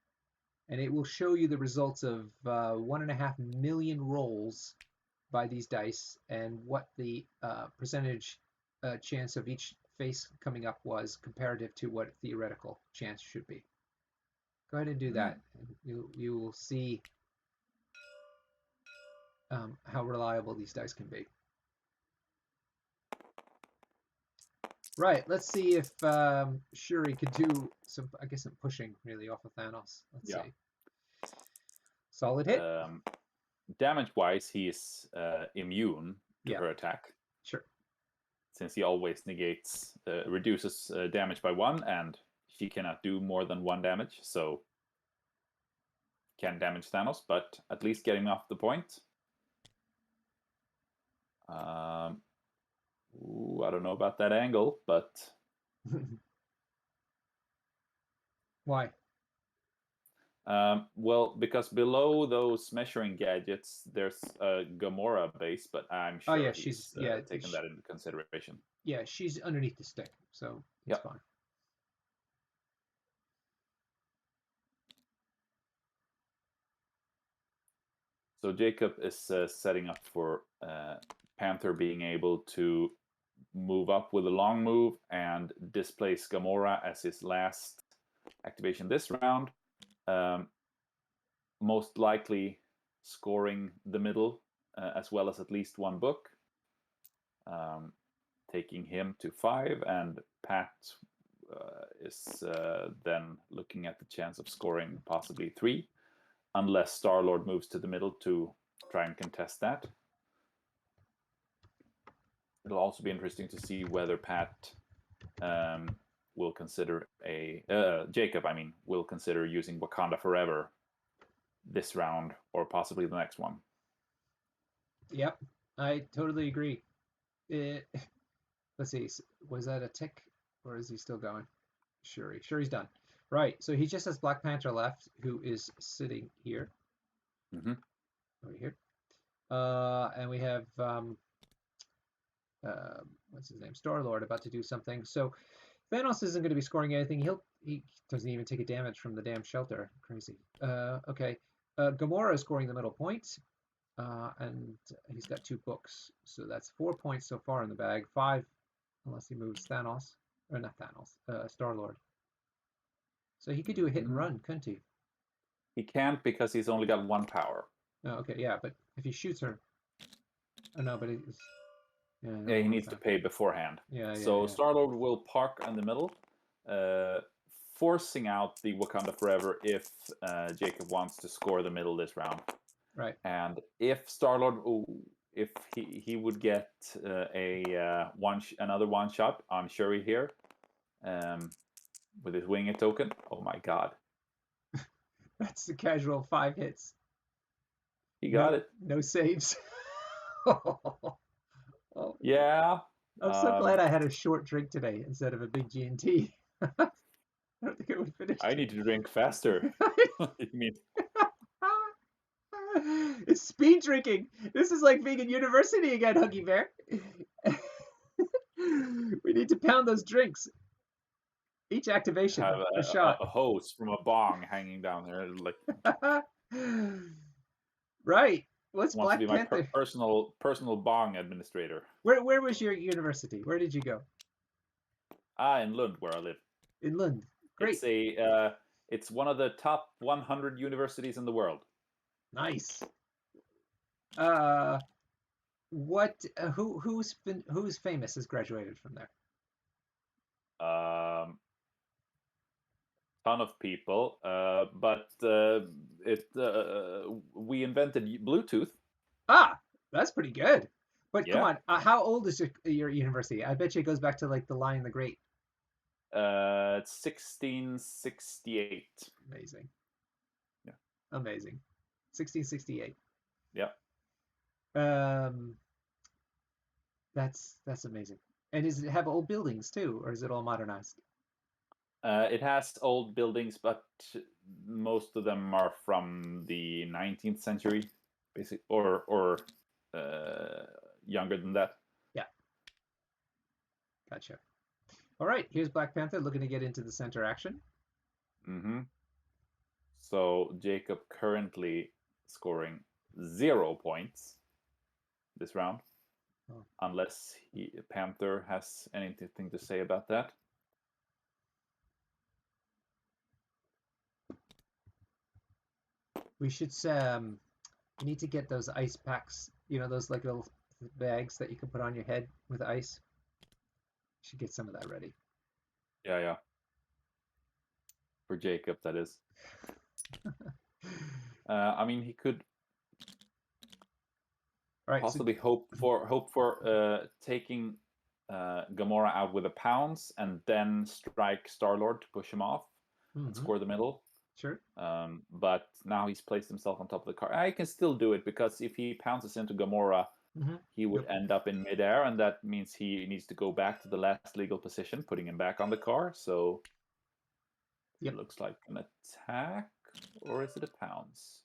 and it will show you the results of 1.5 million rolls by these dice and what the percentage chance of each face coming up was comparative to what theoretical chance should be. Go ahead and do that. You will see how reliable these dice can be. Right, let's see if Shuri could do some, I guess, some pushing really off of Thanos. Let's see. Solid hit. Damage-wise, he is immune to her attack. Sure. Since he always negates, reduces damage by 1, and she cannot do more than 1 damage, so can damage Thanos, but at least getting off the point. I don't know about that angle, but why? Well, because below those measuring gadgets, there's a Gamora base, but I'm sure he's taken that into consideration. Yeah, she's underneath the stick, so it's fine. So Jacob is setting up for Panther being able to move up with a long move and displace Gamora as his last activation this round. Most likely scoring the middle as well as at least 1 book. Taking him to 5, and Pat is then looking at the chance of scoring possibly 3, unless Star-Lord moves to the middle to try and contest that. It'll also be interesting to see whether Pat will consider Jacob, will consider using Wakanda Forever this round or possibly the next one. Yep, I totally agree. Let's see, was that a tick or is he still going? Shuri's done. Right, so he just has Black Panther left, who is sitting here. Over here. And we have what's his name? Star-Lord about to do something. So Thanos isn't going to be scoring anything. He doesn't even take a damage from the damn shelter. Crazy. Okay. Gamora is scoring the middle point. And he's got 2 books. So that's 4 points so far in the bag. 5 unless he moves Thanos. Or not Thanos. Star-Lord. So he could do a hit and run, couldn't he? He can't because he's only got 1 power. Oh, okay, yeah, but if he shoots her... Oh, no, but he's... Yeah, he needs to pay beforehand. So Star-Lord will park in the middle, forcing out the Wakanda Forever if Jacob wants to score the middle this round. Right. And if Star-Lord, if he would get another 1 shot on Shuri here, with his winged token. Oh my god. That's the casual 5 hits. He got it. No saves. Oh. Yeah. I'm so glad I had a short drink today instead of a big G&T. I don't think it would finish. I need to drink faster. You mean? It's speed drinking. This is like being in university again, Huggy Bear. We need to pound those drinks. Each activation, have a shot. A hose from a bong hanging down there, like. Right. What's wants Black to be Panther? My personal bong administrator. Where was your university? Where did you go? In Lund, where I live. In Lund. Great. It's one of the top 100 universities in the world. Nice. Who's famous has graduated from there? Ton of people, but we invented Bluetooth. Ah, that's pretty good. But come on, how old is your university? I bet you it goes back to like the Lion the Great. It's 1668. Amazing. Yeah. Amazing. 1668. Yeah. That's amazing. And does it have old buildings too, or is it all modernized? It has old buildings, but most of them are from the 19th century, basically, or younger than that. Yeah. Gotcha. All right, here's Black Panther looking to get into the center action. Mm-hmm. So Jacob currently scoring 0 points this round, Oh. unless Panther has anything to say about that. We should we need to get those ice packs, those like little bags that you can put on your head with ice. Should get some of that ready. Yeah, yeah. For Jacob, that is. I mean, he could All right, possibly hope for taking Gamora out with a pounce and then strike Star-Lord to push him off and score the middle. Sure. But now he's placed himself on top of the car. I can still do it because if he pounces into Gamora, he would end up in midair, and that means he needs to go back to the last legal position, putting him back on the car. So it looks like an attack, or is it a pounce?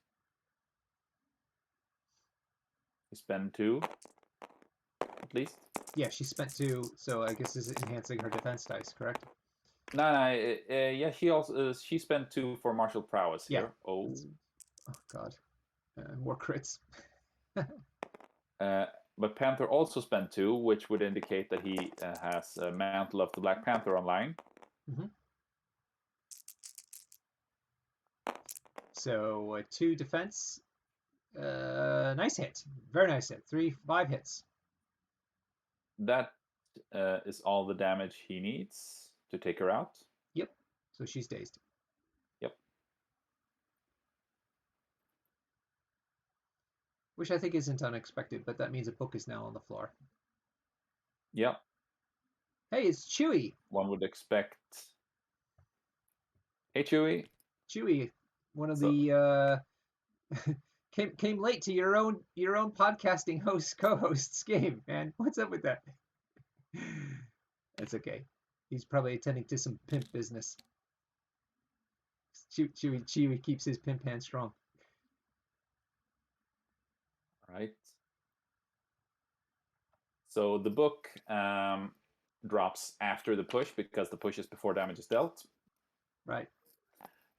You spend 2, at least. Yeah, she spent 2, so I guess is enhancing her defense dice, correct? No, yeah, she spent 2 for martial prowess Yeah. here. Oh, God, more crits. but Panther also spent 2, which would indicate that he has a Mantle of the Black Panther online. So 2 defense. Nice hit. Very nice hit. 5 hits. That is all the damage he needs to take her out. Yep. So she's dazed. Yep. Which I think isn't unexpected, but that means a book is now on the floor. Yep. Hey, it's Chewie. One would expect. Hey, Chewie. Chewie, one of the came late to your own podcasting co-host's game, man. What's up with that? That's okay. He's probably attending to some pimp business. Chewie keeps his pimp hand strong. Right. So the book drops after the push because the push is before damage is dealt. Right.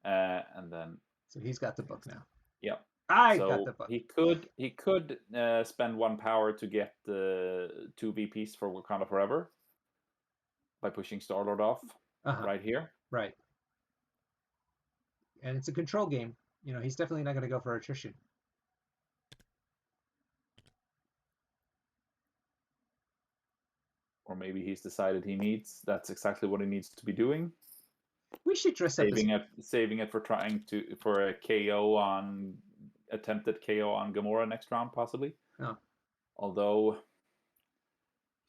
And then. So he's got the book now. Yep. I got the book. He could spend 1 power to get the 2 VPs for Wakanda Forever by pushing Star-Lord off right here. Right. And it's a control game. He's definitely not going to go for attrition. Or maybe he's decided that's exactly what he needs to be doing. We should dress up saving it for for a attempted KO on Gamora next round, possibly. Oh. Although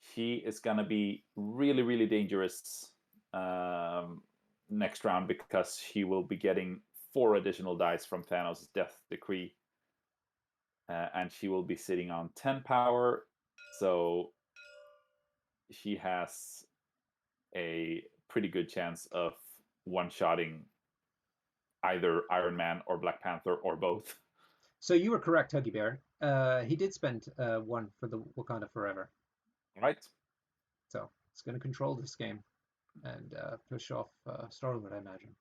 he is gonna be really, really dangerous next round because he will be getting 4 additional dice from Thanos' death decree, and she will be sitting on 10 power. So she has a pretty good chance of one-shotting either Iron Man or Black Panther or both. So you were correct, Huggy Bear. He did spend 1 for the Wakanda Forever. Right. So it's going to control this game and push off Star-Lord, I imagine.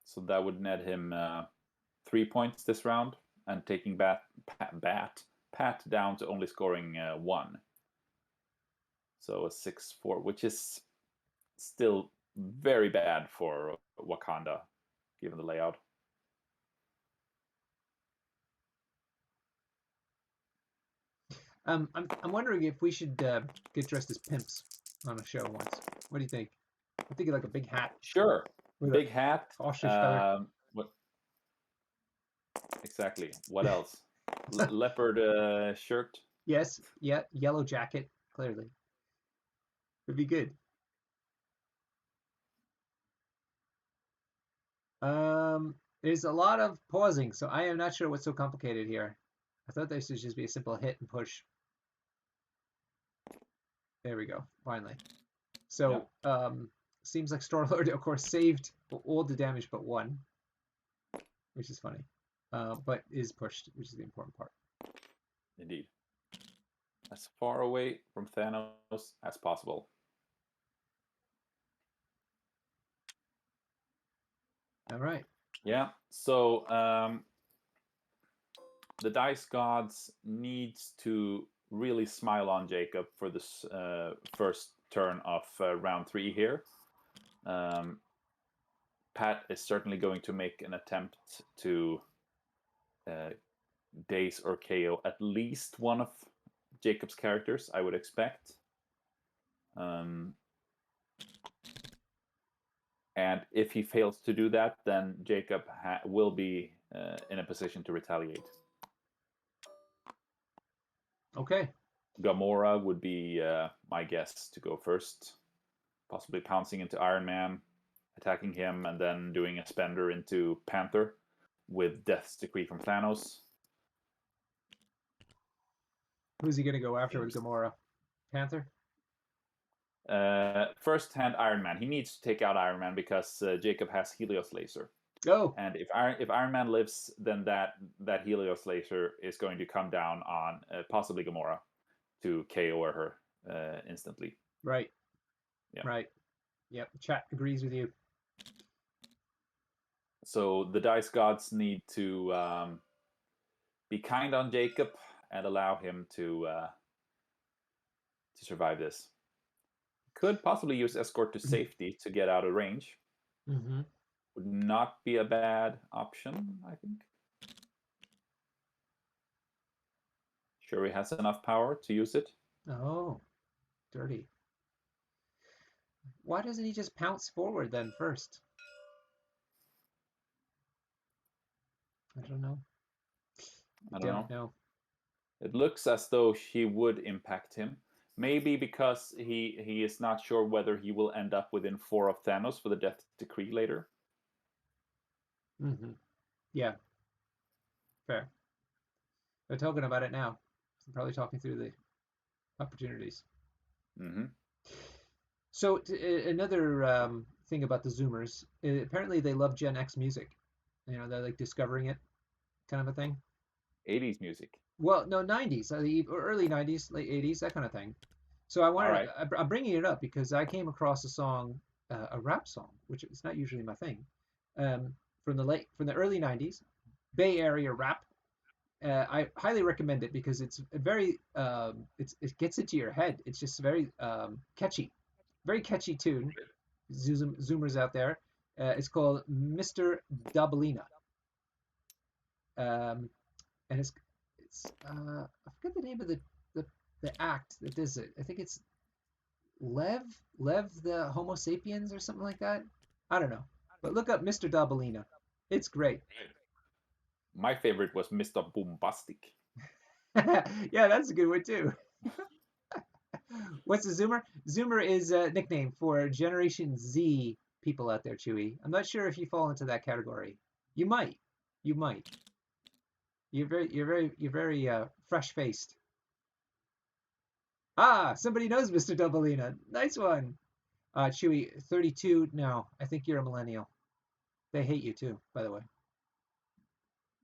So that would net him 3 points this round and taking Pat down to only scoring 1. So a 6-4, which is still very bad for Wakanda, given the layout. I'm wondering if we should get dressed as pimps on a show once. What do you think? I'm thinking like a big hat. Sure. Big hat. Ostrich feather. What? Exactly. What else? Leopard shirt. Yes. Yeah. Yellow jacket. Clearly. Would be good. There's a lot of pausing, so I am not sure what's so complicated here. I thought this would just be a simple hit and push. There we go. Finally. So, seems like Star-Lord, of course, saved all the damage but 1, which is funny. But is pushed, which is the important part. Indeed. As far away from Thanos as possible. All right. Yeah. So the dice gods needs to really smile on Jacob for this first turn of round 3 here. Pat is certainly going to make an attempt to daze or KO at least one of Jacob's characters, I would expect. And if he fails to do that, then Jacob will be in a position to retaliate. Okay. Gamora would be my guess to go first, possibly pouncing into Iron Man, attacking him, and then doing a spender into Panther with Death's Decree from Thanos. Who's he going to go after with Gamora? Panther? First hand Iron Man. He needs to take out Iron Man because Jacob has Helios Laser. Oh. And if Iron Man lives, then that Helios Laser is going to come down on possibly Gamora to KO her instantly. Right. Yeah. Right. Yep. The chat agrees with you. So the dice gods need to be kind on Jacob and allow him to survive this. Could possibly use escort to safety to get out of range. Mm-hmm. Would not be a bad option, I think. Shuri has enough power to use it. Oh, dirty. Why doesn't he just pounce forward then first? I don't know. I don't know. It looks as though she would impact him. Maybe because he is not sure whether he will end up within 4 of Thanos for the Death Decree later. Mm-hmm. Yeah. Fair. They're talking about it now. They're probably talking through the opportunities. Mm-hmm. So another thing about the Zoomers, apparently they love Gen X music. You know, they're like discovering it, kind of a thing. 80s music. Well, no, 90s, or early 90s, late 80s, that kind of thing. So I wanted, I'm bringing it up because I came across a song, a rap song, which is not usually my thing, from the early 90s, Bay Area rap. I highly recommend it because it's very, it gets into your head. It's just very catchy, very catchy tune. Zoomers out there. It's called Mr. Dabalina. And I forget the name of the act that does it. I think it's Lev the Homo sapiens or something like that. I don't know, but look up Mr. Dabalina. It's great. My favorite was Mr. Bombastic. Yeah, that's a good one too. What's a Zoomer? Zoomer is a nickname for Generation Z people out there, Chewy. I'm not sure if you fall into that category. You might. You might. You're very fresh faced. Ah, somebody knows Mr. Doubleina. Nice one. Chewy, 32. No, I think you're a millennial. They hate you too, by the way.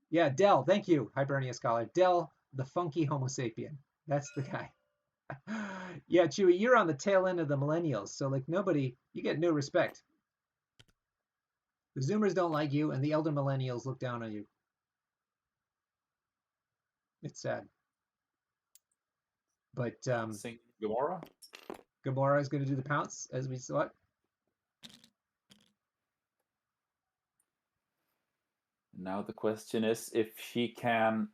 Yeah, Dell. Thank you, Hibernia Scholar. Dell, the funky Homo sapien. That's the guy. Yeah, Chewy, you're on the tail end of the millennials, so like nobody, you get no respect. The Zoomers don't like you, and the elder millennials look down on you. It's sad. But Sing Gamora. Gamora is going to do the pounce as we saw it. Now the question is if she can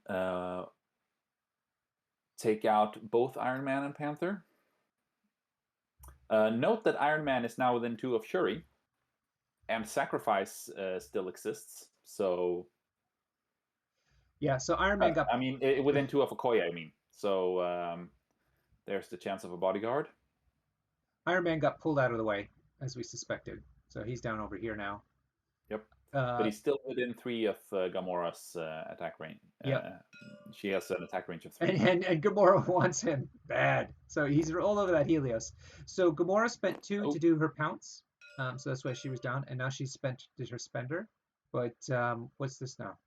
take out both Iron Man and Panther. Note that Iron Man is now within 2 of Shuri, and Sacrifice still exists. So yeah, so Iron Man got. I mean, within 2 of Okoye. I mean, so there's the chance of a bodyguard. Iron Man got pulled out of the way, as we suspected. So he's down over here now. Yep. But he's still within 3 of Gamora's attack range. Yep. She has an attack range of 3. And Gamora wants him bad. So he's all over that Helios. So Gamora spent 2 to do her pounce. So that's why she was down. And now she's did her spender. But what's this now?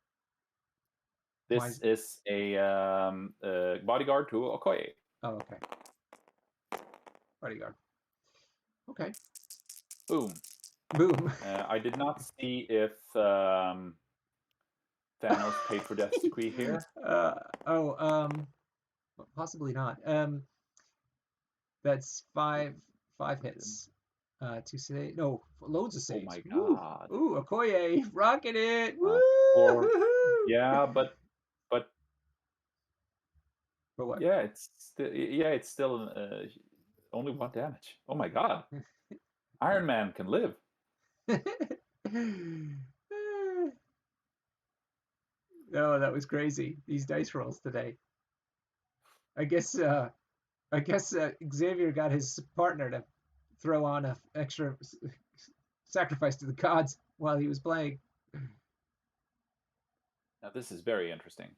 This is a bodyguard to Okoye. Oh, okay. Bodyguard. Okay. Boom. Boom. I did not see if Thanos paid for Death's Decree here. Oh, possibly not. That's five hits. To say no, loads of Oh saves. my Woo! god. Ooh, Okoye, rocking it. Woo! Or yeah, but For what? yeah, it's still only 1 damage. Oh my god. Iron Man can live. Oh, that was crazy. These dice rolls today. I guess. I guess Xavier got his partner to throw on a extra sacrifice to the gods while he was playing. Now this is very interesting.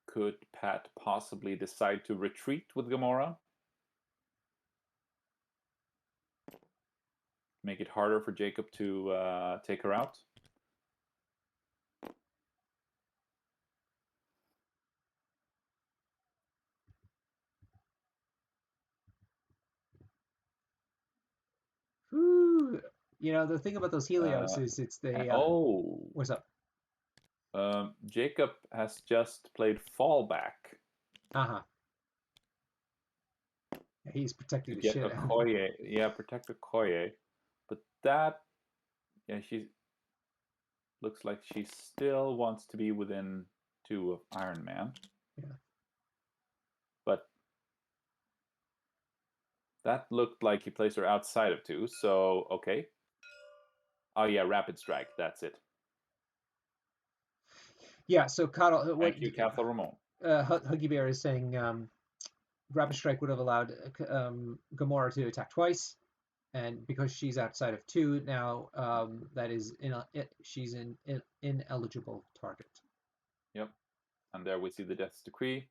Could Pat possibly decide to retreat with Gamora? Make it harder for Jacob to take her out? Whew. You know, the thing about those Helios Uh, is it's they. oh, What's up? Jacob has just played fallback Uh huh. He's protecting to the get shit out of her. Okoye. Yeah, protect Okoye. But that, yeah, she looks like she still wants to be within 2 of Iron Man. Yeah. But that looked like he placed her outside of 2, so okay. Oh yeah, Rapid Strike, that's it. Yeah. So Coddle, what Thank you, Cathal Ramon. Huggy Bear is saying, Rapid Strike would have allowed Gamora to attack twice, and because she's outside of 2 now, that is she's ineligible target. Yep. And there we see the Death's Decree.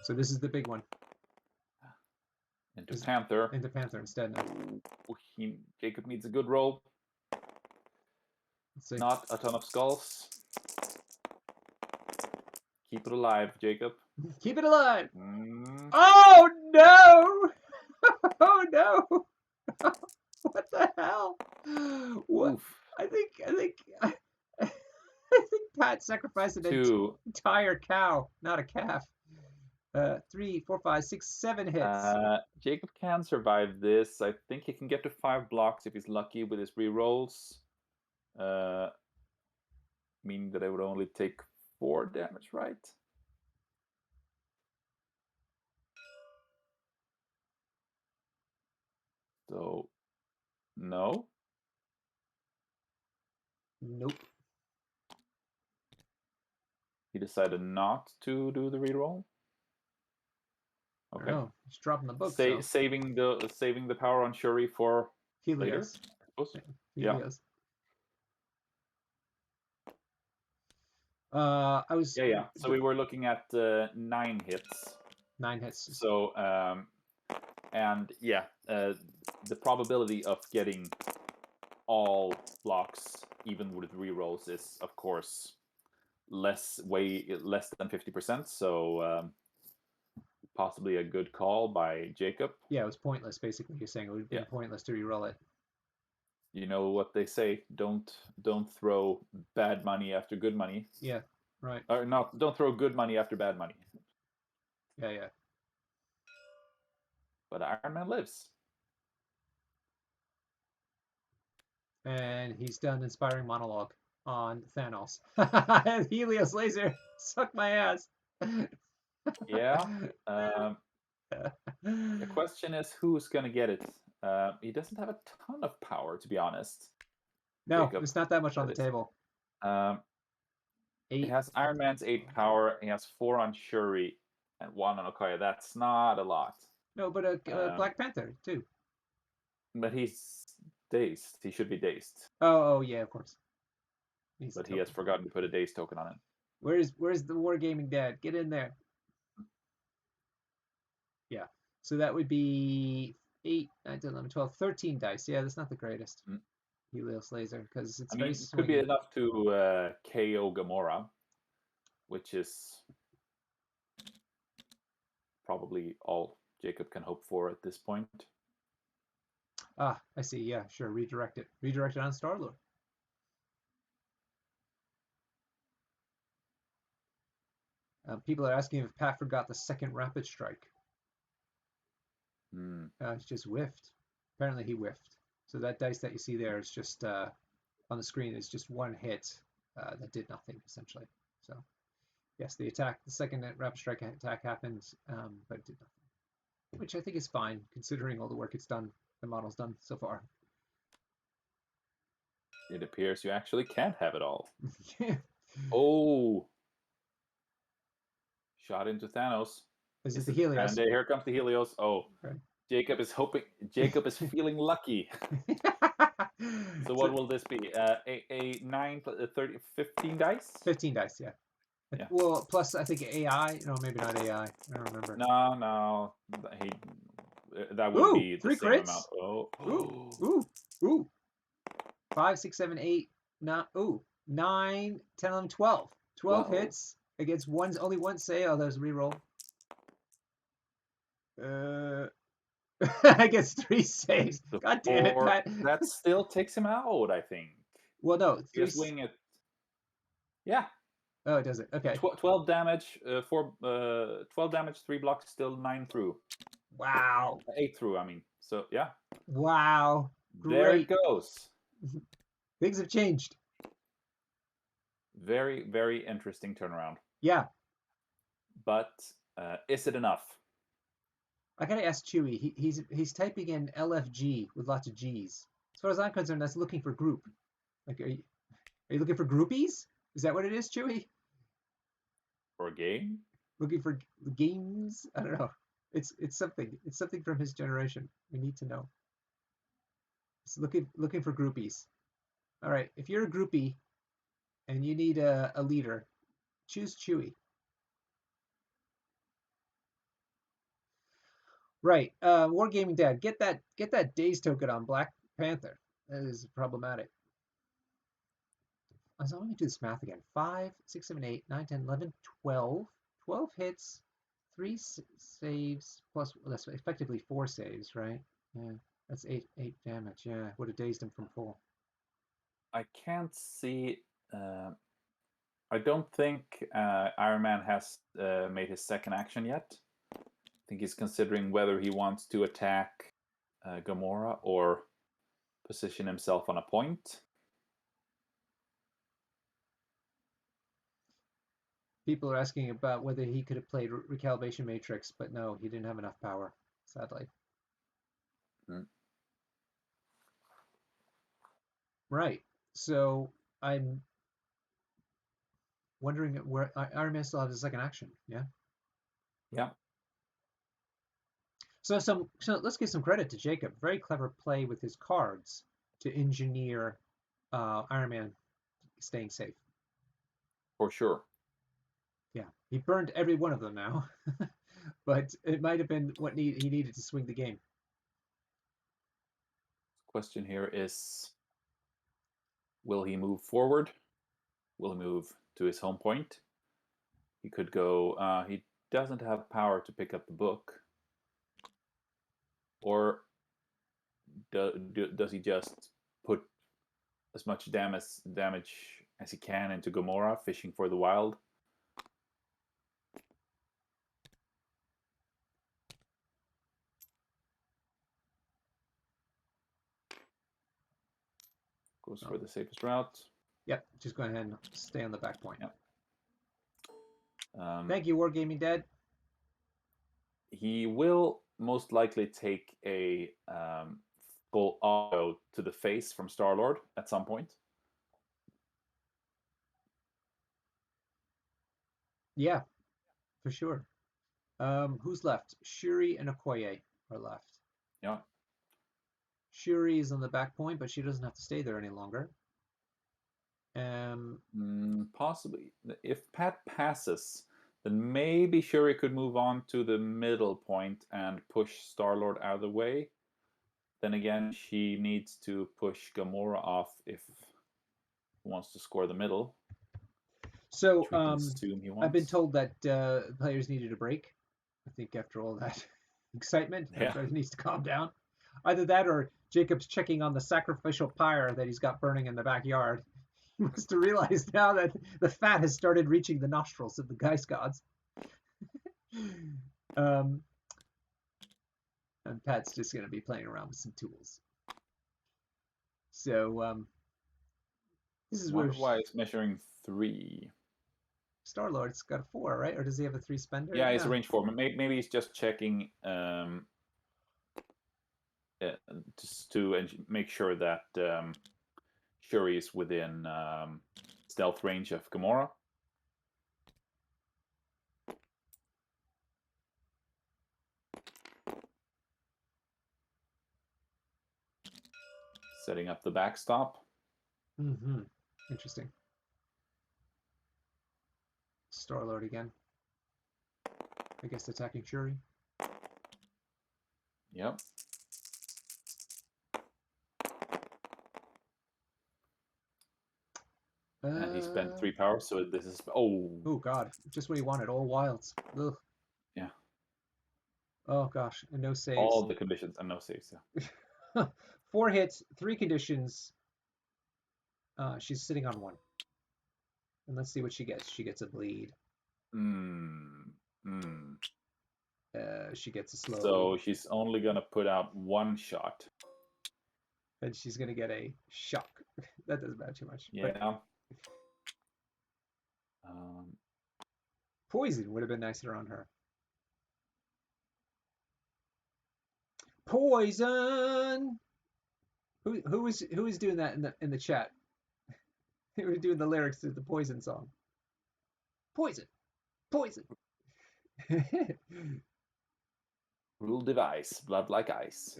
So this is the big one. Into Panther. Into Panther instead now. Jacob needs a good roll. Not a ton of skulls. Keep it alive, Jacob. Keep it alive. Oh no! Oh no! What the hell? What? Oof. I think I think Pat sacrificed an 2. entire cow, not a calf. 3, 4, 5, 6, 7 hits. Jacob can survive this. I think he can get to 5 blocks if he's lucky with his rerolls. Meaning that I would only take 4 damage, right? So, no. Nope. He decided not to do the reroll. Okay. Oh, he's dropping the book. Saving the power on Shuri for later, Helios. I suppose. Helios. I was. Yeah. So we were looking at 9 hits. 9 hits. So and yeah, the probability of getting all blocks even with rerolls is of course way less than 50%. So possibly a good call by Jacob. Yeah, it was pointless. Basically, you're saying it would have been pointless to reroll it. You know what they say: don't throw bad money after good money. Yeah, right. Or not, don't throw good money after bad money. Yeah. But Iron Man lives. And he's done inspiring monologue on Thanos. Helios laser, suck my ass. Yeah. The question is who's gonna get it. He doesn't have a ton of power, to be honest. No, Jacob, there's not that much on the table. 8. It has Iron Man's 8 power. He has 4 on Shuri and 1 on Okoye. That's not a lot. No, but Black Panther too. But he's dazed. He should be dazed. Oh yeah, of course. But he has forgotten to put a daze token on it. Where's the Wargaming Dad? Get in there. Yeah. So that would be 8, 9, 10, 11, 12, 13 dice. Yeah, that's not the greatest. Helios laser because it's very swingy. It could be enough to KO Gamora, which is probably all Jacob can hope for at this point. Ah, I see. Yeah, sure. Redirect it. Redirect it on Star-Lord. People are asking if Pat forgot the second rapid strike. It's just whiffed. Apparently he whiffed. So that dice that you see there is just on the screen is just one hit that did nothing essentially. So yes, the second rapid strike attack happened, but it did nothing, which I think is fine considering all the work it's done, the model's done so far. It appears you actually can't have it all. Oh, shot into Thanos. Is it the Helios? And here comes the Helios. Oh, okay. Jacob is hoping. Jacob is feeling lucky. So what will this be? A 9, 30, 15 dice? 15 dice, yeah. Well, plus I think AI. No, maybe not AI. I don't remember. No. That would be the same crits? amount. Oh. Ooh. 5, 6, 7, 8, 9. Ooh. 9, 10, 11, 12. 12 hits against only one save. Oh, there's a reroll. I guess 3 saves. God damn it, Pat. That still takes him out, I think. Well, no. 3 just wing it. Yeah. Oh, it does it. Okay. 12 damage, 12 damage, 3 blocks, still 9 through. Wow. 8 through, I mean. So, yeah. Wow. Great. There it goes. Things have changed. Very, very interesting turnaround. Yeah. But is it enough? I gotta ask Chewy. He's typing in LFG with lots of G's. As far as I'm concerned, that's looking for group. Like, are you looking for groupies? Is that what it is, Chewy? For a game? Looking for games? I don't know. It's something. It's something from his generation. We need to know. It's looking for groupies. All right. If you're a groupie and you need a leader, choose Chewy. Right. Wargaming Dad, get that daze token on Black Panther. That is problematic. So let me do this math again. 5, 6, 7, 8, 9, 10, 11, 12. 12 hits, 3 saves, plus, well, that's effectively 4 saves, right? Yeah, that's 8 damage. Yeah, would have dazed him from full. I can't see... I don't think Iron Man has made his second action yet. I think he's considering whether he wants to attack Gamora or position himself on a point. People are asking about whether he could have played Recalibration Matrix, but no, he didn't have enough power, sadly. Right. So I'm wondering where Iron Man still has his second action. Yeah. Yeah. So let's give some credit to Jacob. Very clever play with his cards to engineer Iron Man staying safe. For sure. Yeah, he burned every one of them now, but it might have been what he needed to swing the game. Question here is, will he move forward? Will he move to his home point? He could go... he doesn't have power to pick up the book. Or does he just put as much damage as he can into Gamora, fishing for the wild? Goes for the safest route. Yep, just go ahead and stay on the back point. Yep. Thank you, Wargaming Dad. He will most likely take a full auto to the face from Star-Lord at some point. Yeah, for sure. Who's left? Shuri and Okoye are left. Yeah. Shuri is on the back point, but she doesn't have to stay there any longer. Possibly. If Pat passes, then maybe Shuri could move on to the middle point and push Star-Lord out of the way. Then again, she needs to push Gamora off if he wants to score the middle. So I've been told that players needed a break. I think after all that, excitement. Yeah. Everybody needs to calm down. Either that or Jacob's checking on the sacrificial pyre that he's got burning in the backyard. He must have realized now that the fat has started reaching the nostrils of the Geist gods. Um, and Pat's just going to be playing around with some tools. So this is where Wonder why it's measuring 3. Star-Lord's got a 4, right? Or does he have a 3 spender? Yeah, it's a range 4. Maybe he's just checking just to make sure that Shuri is within stealth range of Gamora. Setting up the backstop. Mm-hmm. Interesting. Star-Lord again. I guess attacking Shuri. Yep. And he spent 3 power, so this is... Oh, God. Just what he wanted. All wilds. Ugh. Yeah. Oh, gosh. And no saves. All the conditions and no saves, yeah. 4 hits, 3 conditions. She's sitting on 1. And let's see what she gets. She gets a bleed. She gets a slow. So she's only going to put out 1 shot. And she's going to get a shock. That doesn't matter too much. Yeah. But poison would have been nicer on her. Poison. Who was doing that in the chat? Who was doing the lyrics to the Poison song? Poison, poison. Rule device, blood like ice.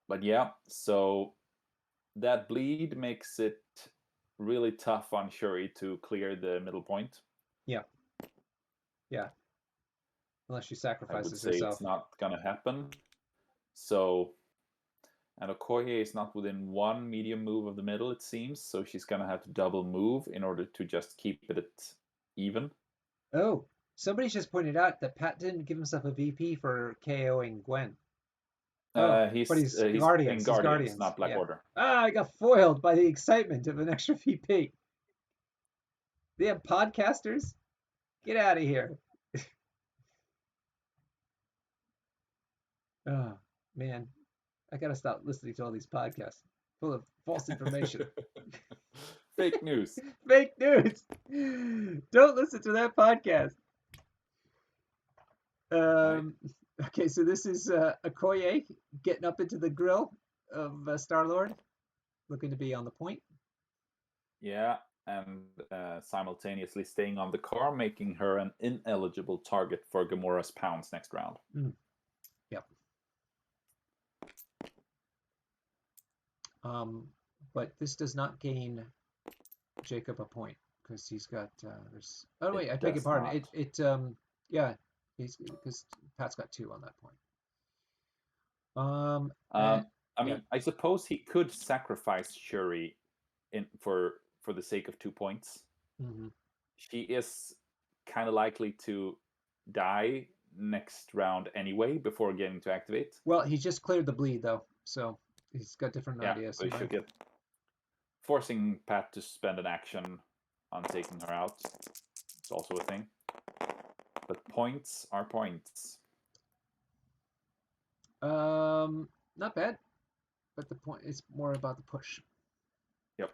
But yeah, so that bleed makes it really tough on Shuri to clear the middle point. Yeah. Yeah. Unless she sacrifices I would say herself. it's not gonna happen. So, and Okoye is not within 1 medium move of the middle, it seems. So she's gonna have to double move in order to just keep it at even. Oh, somebody just pointed out that Pat didn't give himself a VP for KOing Gwen. Oh, but he's Guardians. in He's Guardians, not Black yeah. Order. Ah, I got foiled by the excitement of an extra VP. They have podcasters? Get out of here. Oh, man. I gotta stop listening to all these podcasts full of false information. Fake news. Fake news. Don't listen to that podcast. Okay, so this is Okoye getting up into the grill of Star-Lord, looking to be on the point. Yeah, and simultaneously staying on the car, making her an ineligible target for Gamora's pounds next round. Yep. But this does not gain Jacob a point because he's got. Oh wait, I beg your pardon. Yeah, because Pat's got 2 on that point. I mean, I suppose he could sacrifice Shuri for the sake of 2 points. Mm-hmm. She is kind of likely to die next round anyway before getting to activate. Well, he just cleared the bleed though, so he's got different ideas. So he should get forcing Pat to spend an action on taking her out. It's also a thing. But points are points. Not bad, but the point is more about the push. Yep.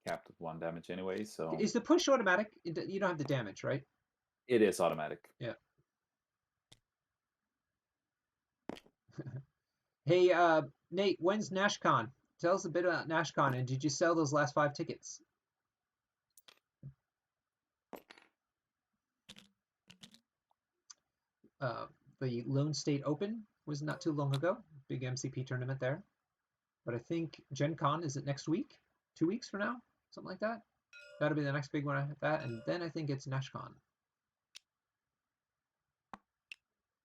Capped at 1 damage anyway, so... Is the push automatic? You don't have the damage, right? It is automatic. Yeah. Hey, Nate, when's NashCon? Tell us a bit about NashCon, and did you sell those last 5 tickets? The Lone State Open was not too long ago. Big MCP tournament there. But I think Gen Con, is it next week? 2 weeks from now? Something like that? That'll be the next big one after that. And then I think it's NashCon.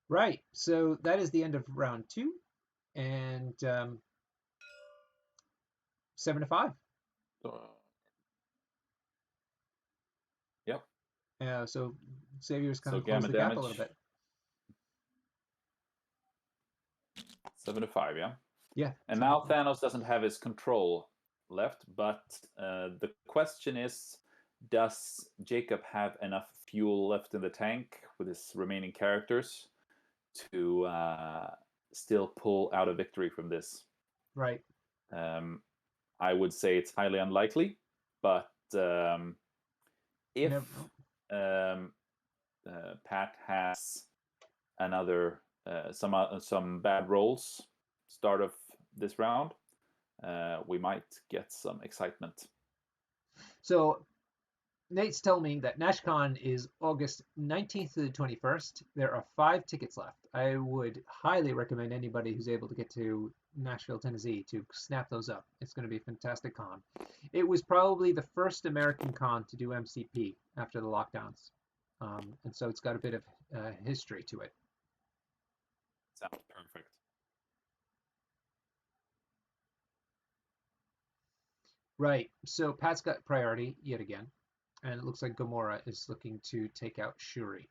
Right. So that is the end of round 2. And 7-5. Yep. So Xavier's kind So of closed gamma the gap a little damage, bit. 7 to 5, yeah. Yeah, And 7 to now 5. Thanos doesn't have his control left, but the question is, does Jacob have enough fuel left in the tank with his remaining characters to still pull out a victory from this? Right. Um, I would say it's highly unlikely, but You if never know. um, Pat has another some bad rolls start of this round, we might get some excitement. So Nate's telling me that NashCon is August 19th to the 21st. There are 5 tickets left. I would highly recommend anybody who's able to get to Nashville, Tennessee to snap those up. It's going to be a fantastic con. It was probably the first American con to do MCP after the lockdowns. And so it's got a bit of history to it. Sounds perfect. Right. So Pat's got priority yet again. And it looks like Gamora is looking to take out Shuri.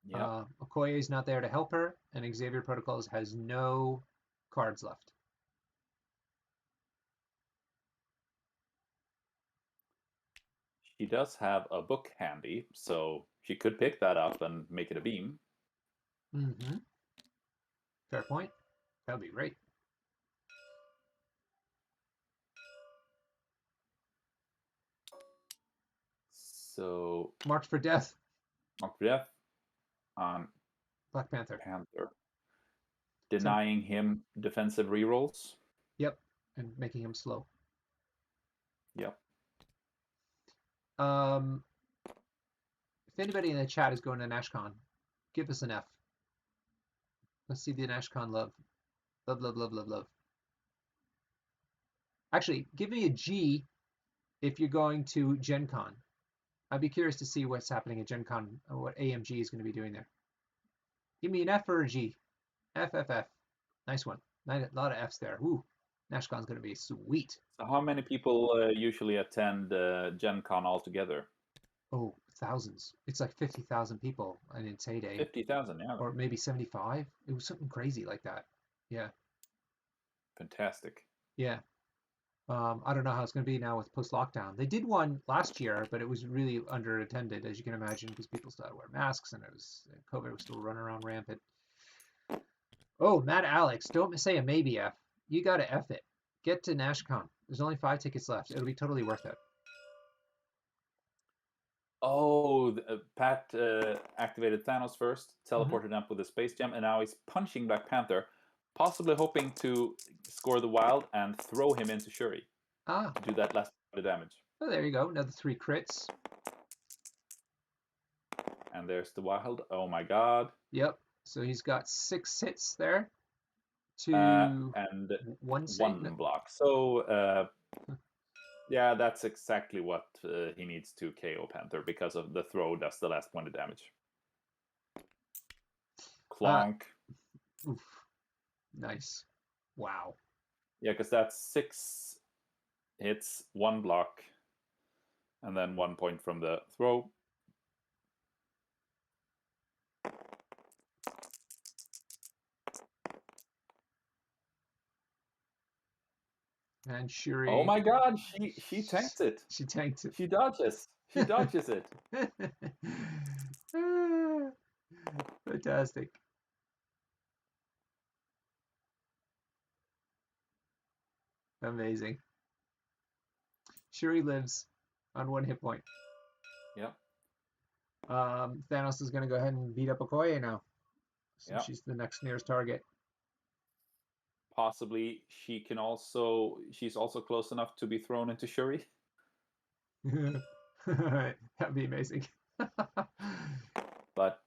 Yep. Okoye is not there to help her, and Xavier Protocols has no cards left. She does have a book handy, so she could pick that up and make it a beam. Mm-hmm. Fair point. That would be great. So Marked for Death, Mark Death on Black Panther. Panther, Some, denying him defensive rerolls. yep, and making him slow. Yep. Um, if anybody in the chat is going to NashCon, give us an F. Let's see the NashCon love. Love, love, love, love, love. Actually, give me a G if you're going to Gen Con. I'd be curious to see what's happening at Gen Con, what AMG is going to be doing there. Give me an F or a G. F, F, F. Nice one. A lot of Fs there. Ooh, NashCon's going to be sweet. So how many people usually attend Gen Con altogether? Oh, thousands. It's like 50,000 people in its heyday, 50,000, yeah. or maybe 75. It was something crazy like that. Yeah, Fantastic. yeah. I don't know how it's going to be now with post-lockdown. They did one last year, but it was really underattended, as you can imagine, because people still had to wear masks and COVID was still running around rampant. Oh, Matt Alex, don't say a maybe F. You got to F it. Get to NashCon. There's only 5 tickets left. It'll be totally worth it. Oh, Pat activated Thanos first, Mm-hmm. teleported up with a space gem, and now he's punching Black Panther, possibly hoping to score the wild and throw him into Shuri Ah, to do that last bit of damage. oh, there you go. Another 3 crits. And there's the wild. Oh my god. Yep. So he's got 6 hits there to And 1 save. No. one block. So yeah, that's exactly what he needs to KO Panther because of the throw does the last point of damage. Clonk. Oof. Nice. Wow. Yeah, because that's 6 hits, 1 block, and then 1 point from the throw. And Shuri. Oh my god, she tanks it. She tanked it. She dodges. She dodges it. Fantastic. Amazing. Shuri lives on 1 hit point. Yeah. Thanos is going to go ahead and beat up Okoye now. So Yeah. she's the next nearest target. Possibly she's also close enough to be thrown into Shuri. That'd be amazing. But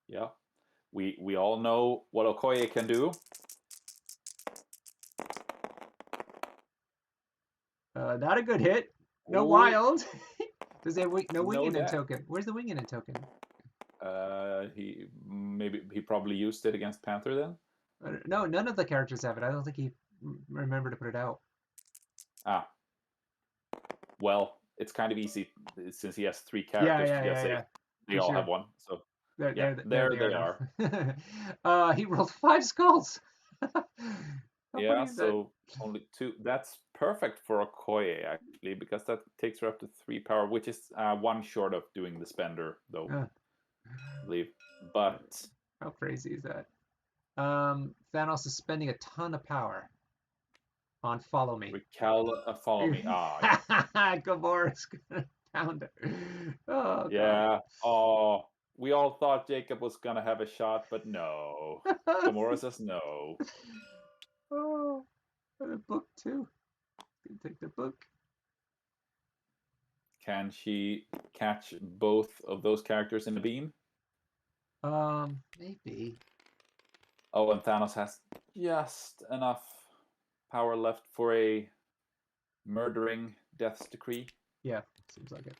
yeah, we all know what Okoye can do. Not a good hit. No Ooh, wild. Does he have no wing no in that. token? Where's the wing in token? He probably used it against Panther then. No, none of the characters have it. I don't think he remembered to put it out. Well, it's kind of easy since he has 3 Yeah, characters to yeah, just yeah, say yeah. they For all have sure. one. So There, yeah, there there they they are are. now. He rolled 5 skulls. How funny Yeah, is that? so only 2. That's perfect for a Okoye actually, because that takes her up to 3 power, which is 1 short of doing the spender, though, Uh, I believe. But how crazy is that? Thanos is spending a ton of power on Follow Me. follow me. Ah, yeah, Gamora's gonna pound her. Oh God. yeah. Oh, we all thought Jacob was gonna have a shot, but no. Gamora says no. Oh, and a book too. Gonna take the book. Can she catch both of those characters in a beam? Maybe. Oh, and Thanos has just enough power left for a murdering Death's Decree. Yeah, seems like it.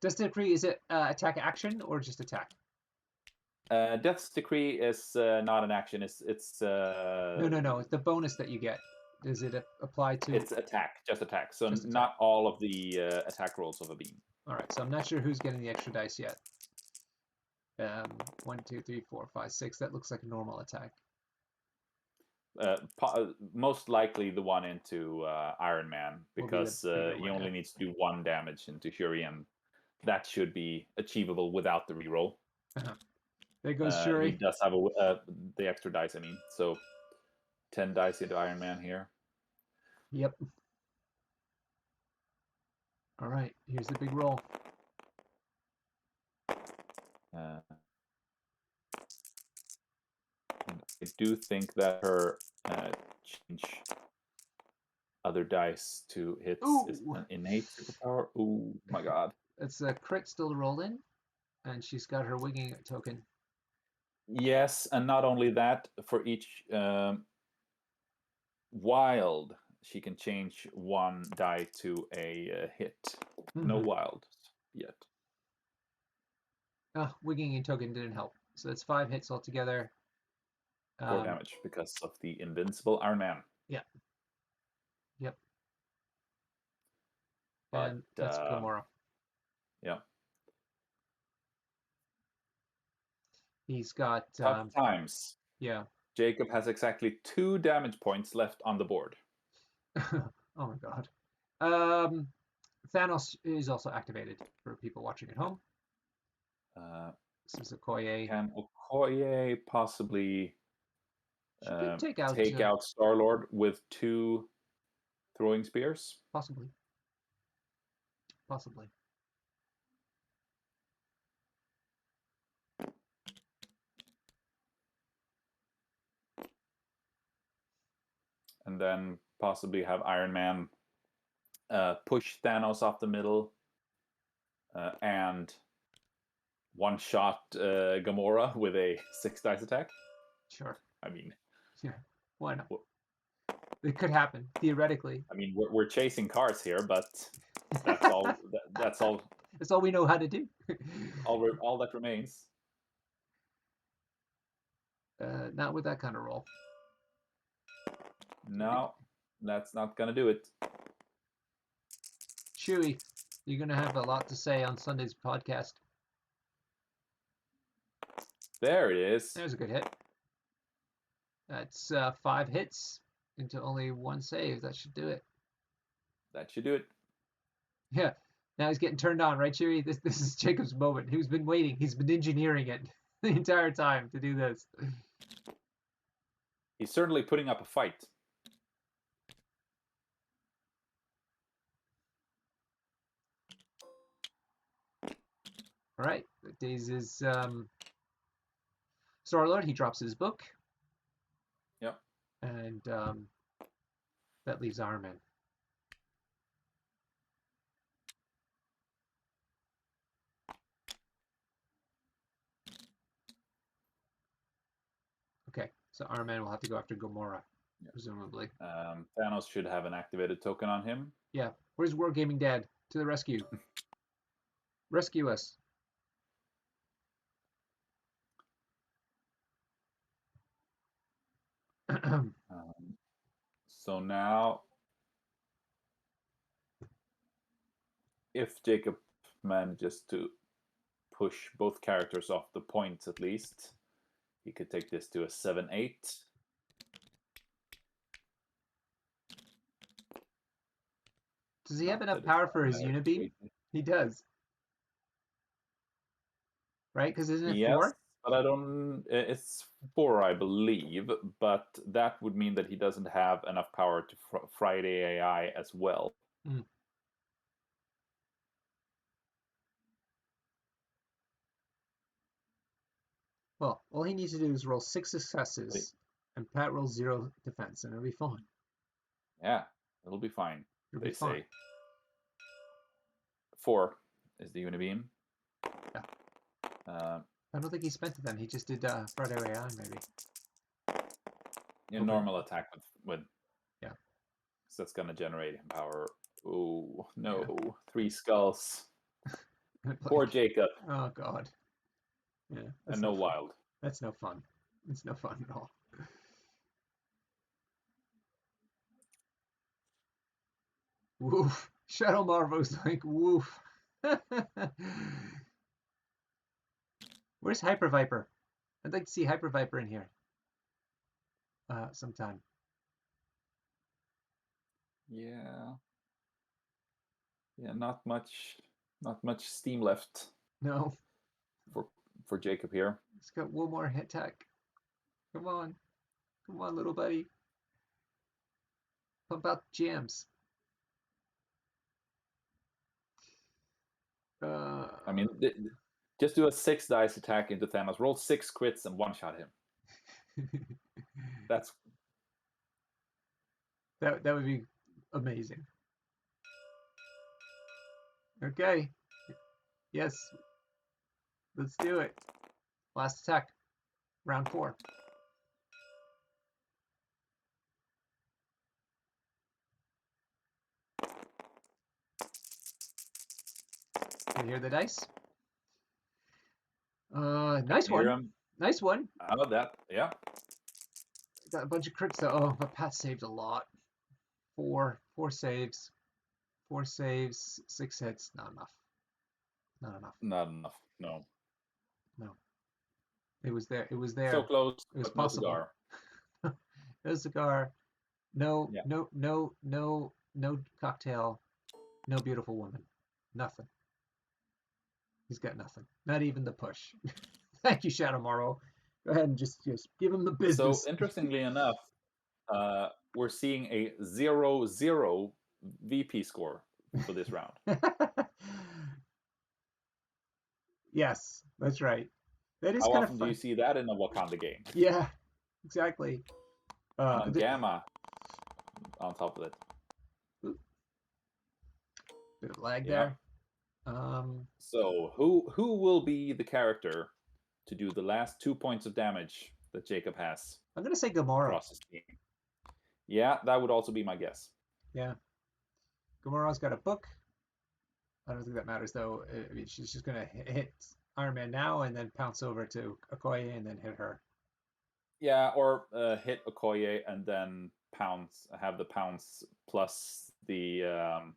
Death Decree, is it attack action or just attack? Death's Decree is not an action. No. It's the bonus that you get. Does it apply to It's attack, just attack. So just attack? not all of the attack rolls of a beam. All right, so I'm not sure who's getting the extra dice yet. 1, 2, 3, 4, 5, 6. That looks like a normal attack. Most likely the one into Iron Man, Will be the because bigger he one. only Yeah. needs to do 1 damage into Shuri, and that should be achievable without the reroll. There goes He Shuri. does have the extra dice, I mean. So 10 dice into Iron Man here. Yep. All right, here's the big roll. And I do think that her change other dice to hits is Ooh, an innate superpower. Oh my god. it's a crit still to roll in, and she's got her winging token. Yes, and not only that, for each wild, she can change 1 die to a hit. No wild yet. Winging token didn't help, so that's 5 hits altogether. 4 damage because of the invincible Iron Man. Yeah. Yep. But And that's Gamora. yeah. He's got Tough times. yeah. Jacob has exactly 2 damage points left on the board. Oh my God. Thanos is also activated for people watching at home. This is Okoye. Can Okoye possibly She could take out Star-Lord with 2 throwing spears? possibly. Possibly. And then possibly have Iron Man push Thanos off the middle and one-shot Gamora with a 6 dice attack. Sure. I mean, Yeah. Why not? It could happen theoretically. I mean, we're chasing cars here, but that's all. That's all. That's all we know how to do. All that remains. Not with that kind of roll. No, that's not gonna do it. Chewy, you're gonna have a lot to say on Sunday's podcast. There it is. There's a good hit. That's 5 hits into only 1 save. That should do it. That should do it. Yeah. Now he's getting turned on, right, Chewy? This is Jacob's moment. He's been waiting. He's been engineering it the entire time to do this. He's certainly putting up a fight. All right. Days is Star-Lord. He drops his book. Yep. And that leaves Iron Man. Okay, so Iron Man will have to go after Gamora, presumably. Thanos should have an activated token on him. Yeah. Where's Wargaming Dad? To the rescue. Rescue us. So now if Jacob manages to push both characters off the points at least, he could take this to a 7-8. Does he have Not enough that it power for his matters unibeam? greatly. He does, right? Because isn't it Yes, 4? but I don't. It's 4, I believe, but that would mean that he doesn't have enough power to fry the AI as well. Mm. Well, all he needs to do is roll 6 successes, and Pat rolls 0 defense, and it'll be fine. Yeah, it'll be fine. It'll be They fine. say 4 is the unibeam. Yeah. Uh, I don't think he spent it then. He just did Friday AI, maybe. your normal attack with Yeah. so that's gonna generate him power. Oh no, Yeah. 3 skulls. Like, Poor Jacob, oh God. Yeah. That's and no no fun. wild. That's no fun. It's no fun at all. Woof. Shadow Marvo's like, woof. Where's Hyper Viper? I'd like to see Hyper Viper in here sometime. Yeah, yeah, not much steam left No, for Jacob here. he's got one more hit attack. Come on. Come on, little buddy. Pump out the jams. I mean, just do a 6 dice attack into Thanos. Roll 6 crits and one shot him. That's that would be amazing. Okay. Yes. Let's do it. Last attack. Round 4. You hear the dice? Nice hear one. him. Nice one. How about that? Yeah. Got a bunch of crits though. Oh, but Pat saved a lot. 4 saves. 4 saves, 6 hits. Not enough. Not enough. Not enough. No. No. It was there. It was So there. close, It was but no possible. cigar. No cigar. No, Yeah. no cocktail. No beautiful woman. Nothing. He's got nothing. Not even the push. Thank you, Shadow Morrow. Go ahead and just give him the business. So interestingly enough, we're seeing a 0-0 VP score for this round. Yes, that's right. That is How kind of often do fun. you see that in a Wakanda game? Yeah, exactly. And on Gamma on top of it. Bit of lag Yeah. there. So who will be the character to do the last 2 points of damage that Jacob has I'm gonna say Gamora. across his team? Yeah, that would also be my guess. Yeah, Gamora's got a book. I don't think that matters though. I mean, she's just gonna hit Iron Man now and then pounce over to Okoye and then hit her. Yeah, or hit Okoye and then have the pounce plus the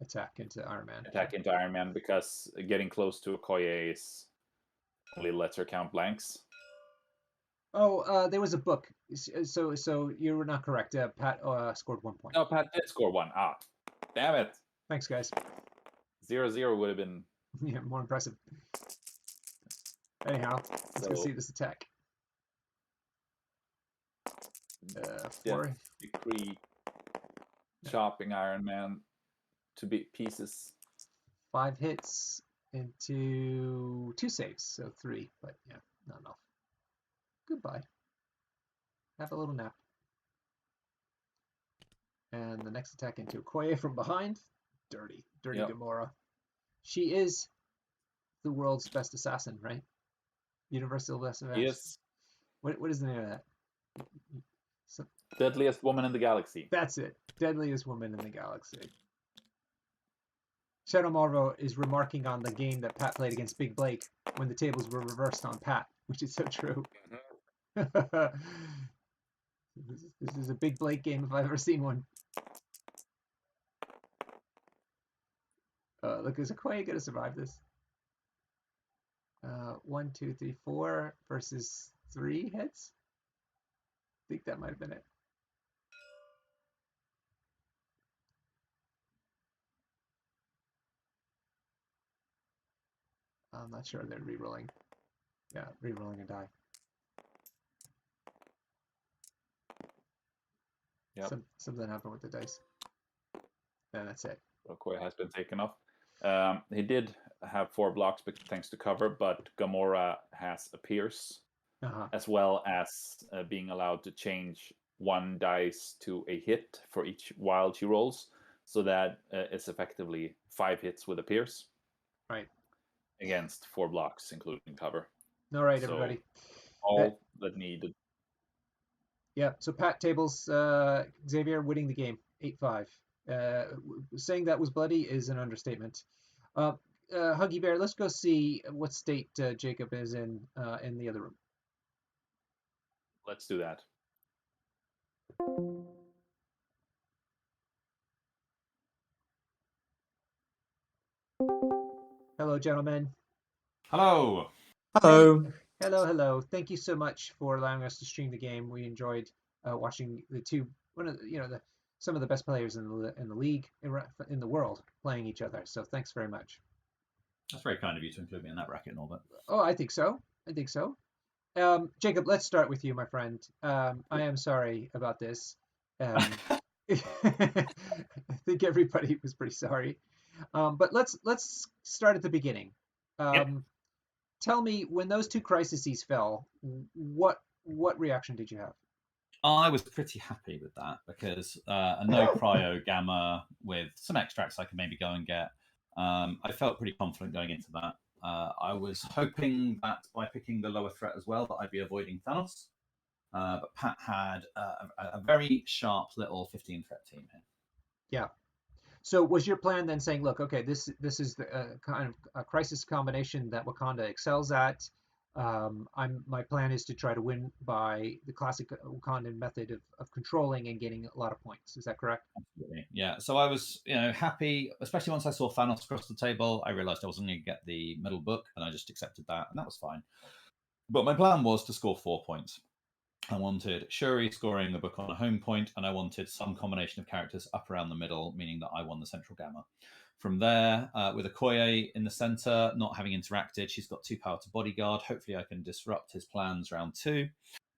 Attack into Iron Man. attack into Iron Man, because getting close to Okoye is only lets her count blanks. Oh, there was a book. So you were not correct. Pat scored 1 point. No, Pat did score 1. Ah, damn it. Thanks, guys. 0-0 would have been Yeah, more impressive. Anyhow, let's go see this attack. 4. Decree chopping Iron Man to pieces. 5 hits into 2 saves, so 3, but yeah, not enough. Goodbye. Have a little nap. And the next attack into Okoye from behind. Dirty Yep. Gamora. She is the world's best assassin, right? Universal best assassin. Yes. What is the name of that? Deadliest woman in the galaxy. That's it. Deadliest woman in the galaxy. Shadow Marvo is remarking on the game that Pat played against Big Blake when the tables were reversed on Pat, which is so true. This is a Big Blake game if I've ever seen one. Look, is Okoye going to survive this? 1, 2, 3, 4 versus 3 hits. I think that might have been it. I'm not sure. They're re-rolling. Yeah, re-rolling a die. Yep. Something happened with the dice. And that's it. Okoye has been taken off. He did have 4 blocks thanks to cover, but Gamora has a pierce, as well as being allowed to change 1 dice to a hit for each wild she rolls. So that is effectively 5 hits with a pierce. Right. Against 4 blocks, including cover. All right, so everybody. All that needed. Yeah, so Pat tables Xavier winning the game, 8-5. Saying that was bloody is an understatement. Huggy Bear, let's go see what state Jacob is in the other room. Let's do that. Hello, gentlemen. Hello. Hello. Hello. Thank you so much for allowing us to stream the game. We enjoyed watching some of the best players in the league in the world playing each other. So thanks very much. That's very kind of you to include me in that bracket, Norbert. Oh, I think so. Jacob, let's start with you, my friend. I am sorry about this. I think everybody was pretty sorry. But let's start at the beginning. Yep. Tell me, when those 2 crises fell, what reaction did you have? I was pretty happy with that because a no cryo gamma with some extracts I could maybe go and get. I felt pretty confident going into that. I was hoping that by picking the lower threat as well, that I'd be avoiding Thanos. But Pat had a very sharp little 15 threat team here. Yeah. So was your plan then saying, look, okay, this is the kind of a crisis combination that Wakanda excels at. My plan is to try to win by the classic Wakandan method of controlling and getting a lot of points. Is that correct? Absolutely. Yeah. So I was, happy, especially once I saw Thanos across the table. I realized I wasn't going to get the middle book, and I just accepted that, and that was fine. But my plan was to score 4 points. I wanted Shuri scoring a book on a home point, and I wanted some combination of characters up around the middle, meaning that I won the central gamma. From there, with Okoye in the center, not having interacted, she's got 2 power to bodyguard. Hopefully, I can disrupt his plans round 2,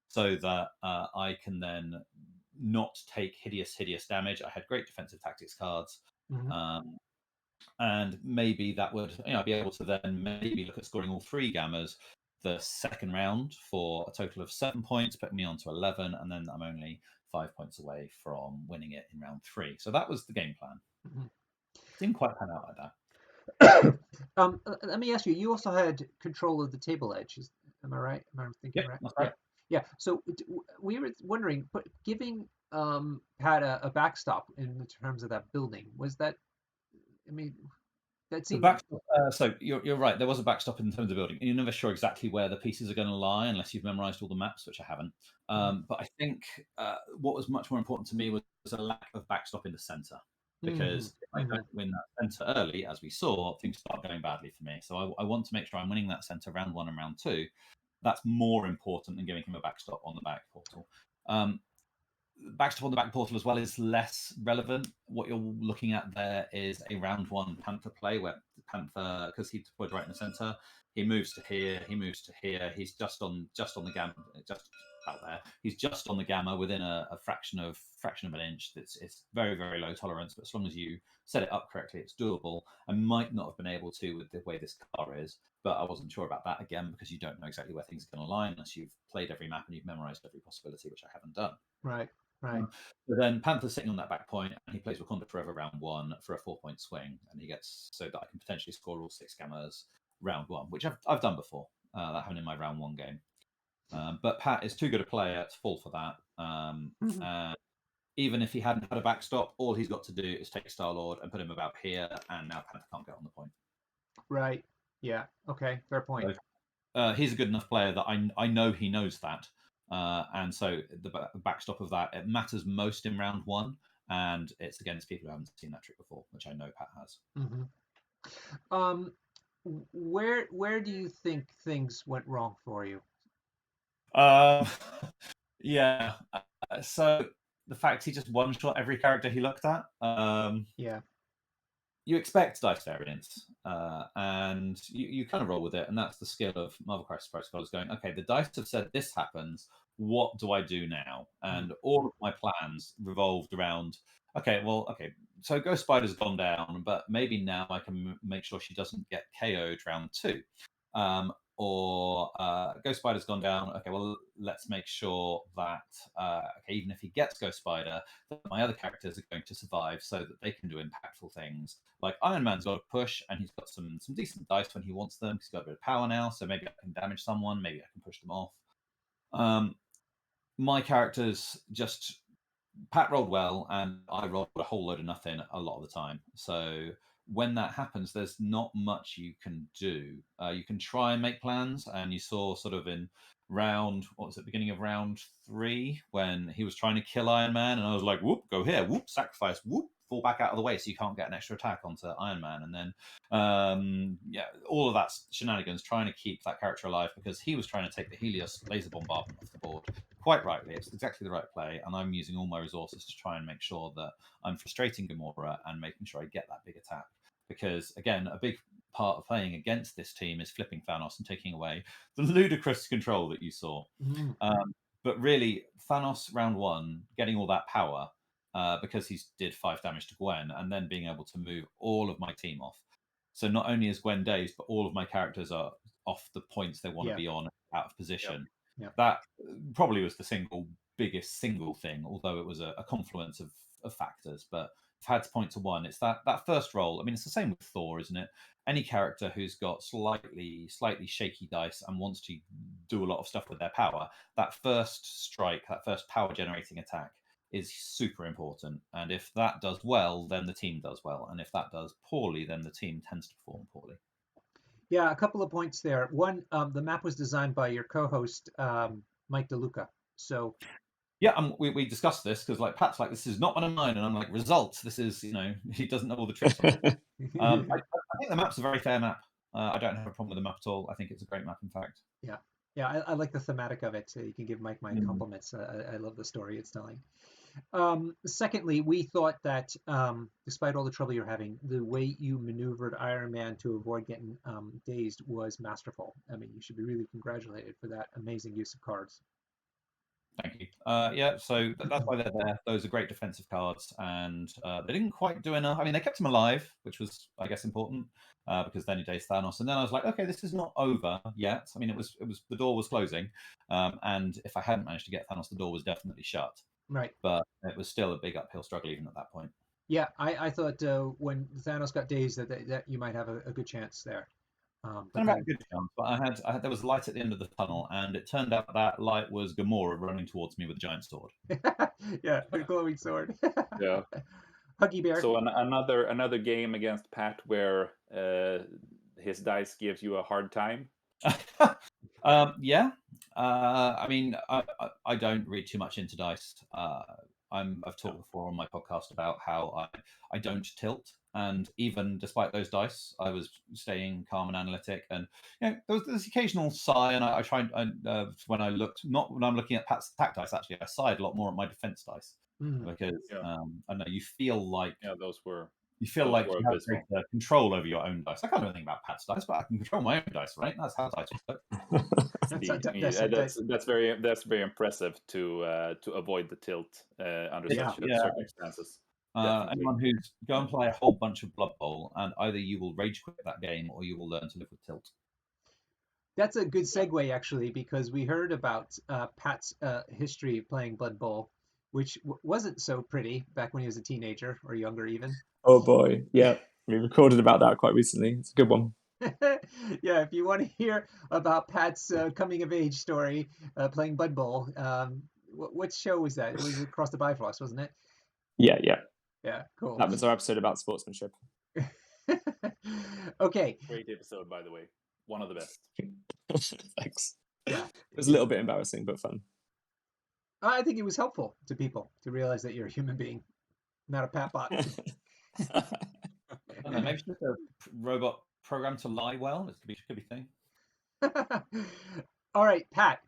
so that I can then not take hideous damage. I had great defensive tactics cards. Mm-hmm. And maybe that would, be able to then maybe look at scoring all 3 gammas the second round for a total of 7 points, putting me on to 11, and then I'm only 5 points away from winning it in round 3. So that was the game plan. Mm-hmm. Didn't quite pan out like that. Let me ask you. You also had control of the table edge. Am I right? Am I thinking Yep, right? that's right. Yeah. So we were wondering, giving Pat a backstop in terms of that building, was that? I mean, that The seemed. backstop, so you're right. There was a backstop in terms of building. You're never sure exactly where the pieces are going to lie unless you've memorized all the maps, which I haven't. But I think what was much more important to me was a lack of backstop in the center. Because if I don't win that center early, as we saw, things start going badly for me. So I want to make sure I'm winning that center round 1 and round 2. That's more important than giving him a backstop on the back portal. Backstop on the back portal as well is less relevant. What you're looking at there is a round 1 Panther play where Panther, because he's deployed right in the center, he moves to here, he moves to here. He's just on the gamma, just out there. He's just on the gamma within a fraction of an inch. It's very, very low tolerance, but as long as you set it up correctly, it's doable. I might not have been able to with the way this car is, but I wasn't sure about that again because you don't know exactly where things are going to lie unless you've played every map and you've memorized every possibility, which I haven't done. Right. But then Panther's sitting on that back point, and he plays Wakanda Forever round 1 for a 4-point swing, and he gets so that I can potentially score all 6 gammas round 1, which I've done before. That happened in my round 1 game. But Pat is too good a player to fall for that. Even if he hadn't had a backstop, all he's got to do is take Star-Lord and put him about here, and now Panther can't get on the point. Right. Yeah. Okay. Fair point. So, he's a good enough player that I know he knows that. And so the backstop of that, it matters most in round 1, and it's against people who haven't seen that trick before, which I know Pat has. Um, where do you think things went wrong for you? Um, yeah. So the fact he just one shot every character he looked at. Yeah. You expect dice variance, and you kind of roll with it, and that's the skill of Marvel Crisis Protocol is going, okay, the dice have said this happens, what do I do now? And all of my plans revolved around, okay, so Ghost Spider's gone down, but maybe now I can make sure she doesn't get KO'd round 2. Or Ghost Spider's gone down. Okay, well, let's make sure that okay, even if he gets Ghost Spider, that my other characters are going to survive so that they can do impactful things. Like Iron Man's got a push, and he's got some decent dice when he wants them. He's got a bit of power now, so maybe I can damage someone. Maybe I can push them off. My characters just Pat rolled well, and I rolled a whole load of nothing a lot of the time. So when that happens, there's not much you can do. You can try and make plans, and you saw sort of in beginning of round 3, when he was trying to kill Iron Man, and I was like, whoop, go here, whoop, sacrifice, whoop, fall back out of the way so you can't get an extra attack onto Iron Man. And then, all of that shenanigans trying to keep that character alive because he was trying to take the Helios laser bombardment off the board. Quite rightly, it's exactly the right play, and I'm using all my resources to try and make sure that I'm frustrating Gamora and making sure I get that big attack. Because again, a big part of playing against this team is flipping Thanos and taking away the ludicrous control that you saw. But really, Thanos round 1 getting all that power because he did 5 damage to Gwen, and then being able to move all of my team off. So not only is Gwen dazed, but all of my characters are off the points they want to be on, out of position. Yep. That probably was the biggest single thing, although it was a confluence of factors. But if I had to point to one, it's that first roll. I mean, it's the same with Thor, isn't it? Any character who's got slightly shaky dice and wants to do a lot of stuff with their power, that first strike, that first power generating attack is super important. And if that does well, then the team does well. And if that does poorly, then the team tends to perform poorly. Yeah, a couple of points there. One, the map was designed by your co-host, Mike DeLuca. So yeah, we discussed this because like Pat's like, this is not one of mine, and I'm like, results. This is, he doesn't know all the tricks on it. I think the map's a very fair map. I don't have a problem with the map at all. I think it's a great map, in fact. Yeah, I like the thematic of it. You can give Mike my compliments. I love the story it's telling. Secondly, we thought that despite all the trouble you're having, the way you maneuvered Iron Man to avoid getting dazed was masterful. I mean, you should be really congratulated for that amazing use of cards. Thank you. Yeah, so that's why they're there. Those are great defensive cards, and they didn't quite do enough. I mean, they kept him alive, which was, I guess, important because then he dazed Thanos. And then I was like, okay, this is not over yet. I mean, it was the door was closing, and if I hadn't managed to get Thanos, the door was definitely shut. Right. But it was still a big uphill struggle even at that point. Yeah, I thought when Thanos got dazed that you might have a good chance there. But about a good chance, but I had there was light at the end of the tunnel, and it turned out that light was Gamora running towards me with a giant sword. Yeah, a glowing sword. Yeah. Huggy Bear. So another game against Pat where his dice gives you a hard time. Yeah. I mean, I don't read too much into dice. I've talked before on my podcast about how I don't tilt, and even despite those dice, I was staying calm and analytic. And there was this occasional sigh, and I tried when I looked, not when I'm looking at Pat's attack dice. Actually, I sighed a lot more at my defense dice because I don't know. You feel like those were. You feel like you have greater control over your own dice. I can't do anything about Pat's dice, but I can control my own dice, right? That's how dice work. That's very impressive to avoid the tilt under such circumstances. Anyone who's go and play a whole bunch of Blood Bowl, and either you will rage quit that game or you will learn to live with tilt. That's a good segue, actually, because we heard about Pat's history of playing Blood Bowl, which wasn't so pretty back when he was a teenager or younger even. Oh boy, yeah, we recorded about that quite recently. It's a good one. Yeah, if you want to hear about Pat's coming of age story playing Blood Bowl, what show was that? It was Across the Bifrost, wasn't it? Yeah, cool. That was our episode about sportsmanship. Okay. Great episode, by the way. One of the best. Thanks. Yeah, it was a little bit embarrassing, but fun. I think it was helpful to people to realize that you're a human being, not a Pat bot. Maybe it's just a robot programmed to lie well. It could be a thing. All right, Pat.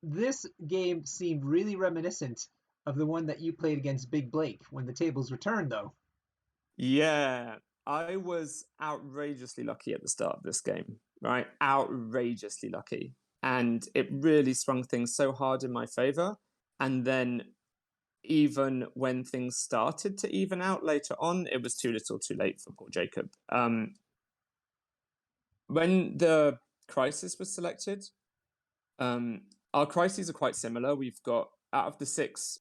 This game seemed really reminiscent of the one that you played against Big Blake when the tables were turned, though. Yeah, I was outrageously lucky at the start of this game, right? Outrageously lucky. And it really swung things so hard in my favor. And then even when things started to even out later on, it was too little too late for poor Jacob. When the crisis was selected, our crises are quite similar. We've got, out of the 6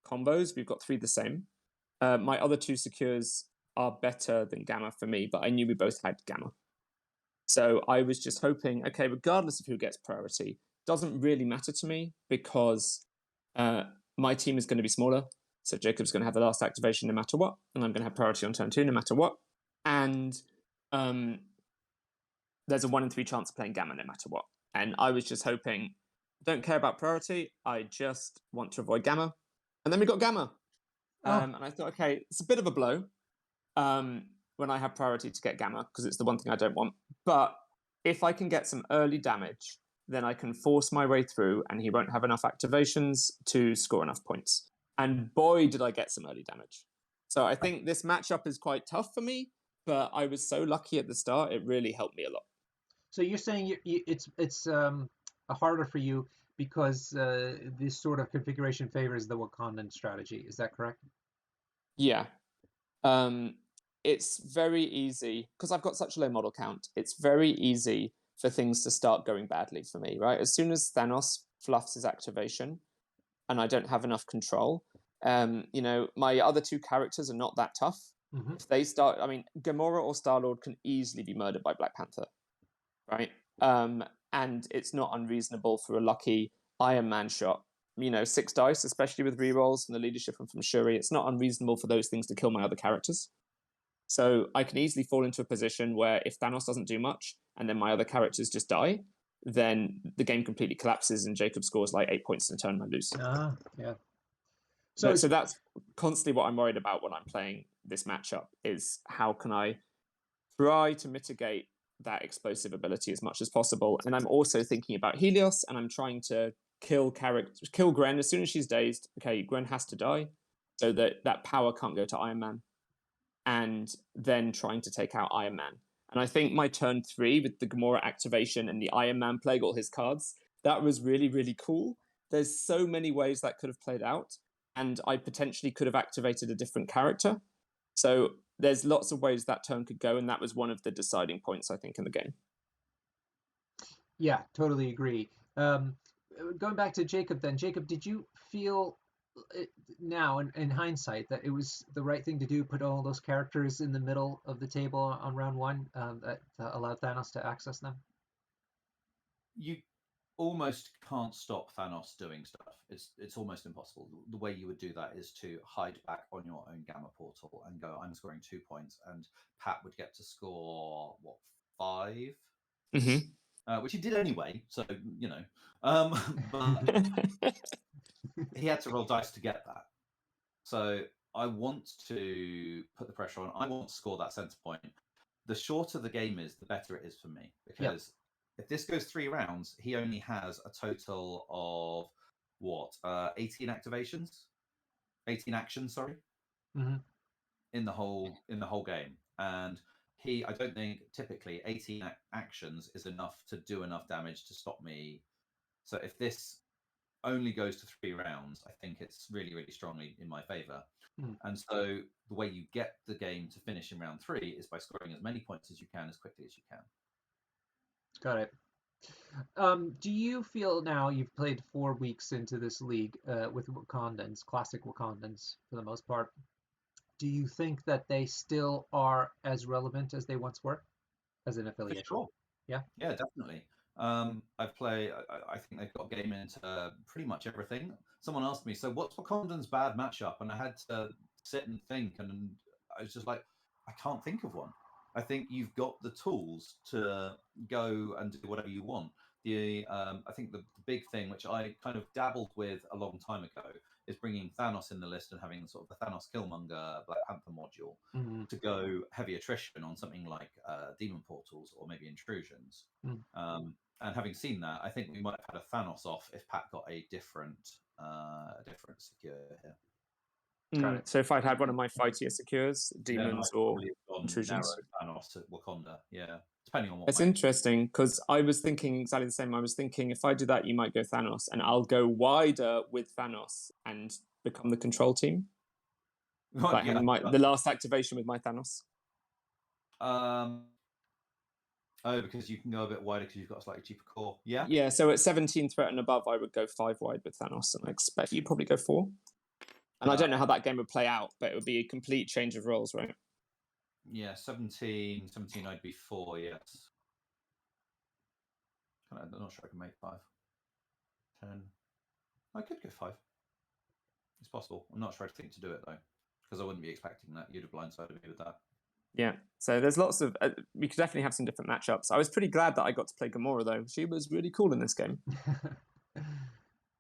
combos, we've got 3 the same. My other 2 secures are better than Gamma for me, but I knew we both had Gamma. So I was just hoping, okay, regardless of who gets priority, doesn't really matter to me because my team is going to be smaller. So Jacob's going to have the last activation no matter what, and I'm going to have priority on turn 2 no matter what. And there's a 1 in 3 chance of playing Gamma no matter what. And I was just hoping, don't care about priority, I just want to avoid Gamma. And then we got Gamma. And I thought, okay, it's a bit of a blow when I have priority to get Gamma, because it's the one thing I don't want. But if I can get some early damage, then I can force my way through and he won't have enough activations to score enough points. And boy, did I get some early damage. So I think this matchup is quite tough for me, but I was so lucky at the start, it really helped me a lot. So you're saying it's harder for you because this sort of configuration favors the Wakandan strategy. Is that correct? Yeah. It's very easy, because I've got such a low model count, it's very easy for things to start going badly for me, right? As soon as Thanos fluffs his activation and I don't have enough control, my other 2 characters are not that tough. Mm-hmm. If they start, Gamora or Star-Lord can easily be murdered by Black Panther, right? And it's not unreasonable for a lucky Iron Man shot. 6 dice, especially with rerolls and the leadership from Shuri, it's not unreasonable for those things to kill my other characters. So I can easily fall into a position where if Thanos doesn't do much and then my other characters just die, then the game completely collapses and Jacob scores like 8 points in a turn and I lose. Yeah. So that's constantly what I'm worried about when I'm playing this matchup, is how can I try to mitigate that explosive ability as much as possible. And I'm also thinking about Helios, and I'm trying to kill Gwen as soon as she's dazed. Okay, Gwen has to die so that power can't go to Iron Man. And then trying to take out Iron Man. And I think my turn 3 with the Gamora activation and the Iron Man playing all his cards, that was really, really cool. There's so many ways that could have played out, and I potentially could have activated a different character. So there's lots of ways that turn could go, and that was one of the deciding points, I think, in the game. Yeah, totally agree. Going back to Jacob then. Jacob, did you feel now in hindsight that it was the right thing to do, put all those characters in the middle of the table on round 1 that allowed Thanos to access them? You almost can't stop Thanos doing stuff. It's almost impossible. The way you would do that is to hide back on your own Gamma portal and go, I'm scoring 2 points, and Pat would get to score, 5? Mm-hmm. Which he did anyway, so, but he had to roll dice to get that. So I want to put the pressure on. I want to score that center point. The shorter the game is, the better it is for me. Because if this goes 3 rounds, he only has a total of 18 activations? 18 actions, sorry. Mm-hmm. In the whole game. And I don't think typically 18 actions is enough to do enough damage to stop me. So if this only goes to 3 rounds, I think it's really, really strongly in my favor. And so the way you get the game to finish in round 3 is by scoring as many points as you can as quickly as you can. Got it. Do you feel now you've played 4 weeks into this league with Wakandans, classic Wakandans for the most part? Do you think that they still are as relevant as they once were as an affiliation? For sure. Yeah, definitely. I think they've got game into pretty much everything. Someone asked me, so what's Wakandan's bad matchup? And I had to sit and think, and I was just like, I can't think of one. I think you've got the tools to go and do whatever you want. I think the big thing, which I kind of dabbled with a long time ago, is bringing Thanos in the list and having sort of the Thanos Killmonger Black Panther module Mhm. to go heavy attrition on something like Demon Portals or maybe Intrusions. And having seen that, I think we might have had a Thanos off if Pat got a different secure here. Got it. So if I'd had one of my fightier secures, demons or intrusions. Narrow Thanos at Wakanda, yeah, depending on what. It's interesting because I was thinking exactly the same. I was thinking if I do that, you might go Thanos, and I'll go wider with Thanos and become the control team. Like having the last activation with my Thanos. Oh, because you can go a bit wider because you've got a slightly cheaper core. Yeah. Yeah. So at 17 threat and above, I would go 5 wide with Thanos, and I expect you'd probably go 4. And I don't know how that game would play out, but it would be a complete change of roles, right? Yeah, 17 I'd be 4, yes. I'm not sure I can make 5. 10. I could go 5. It's possible. I'm not sure I'd think to do it, though, because I wouldn't be expecting that. You'd have blindsided me with that. Yeah, so there's lots of... we could definitely have some different matchups. I was pretty glad that I got to play Gamora, though. She was really cool in this game.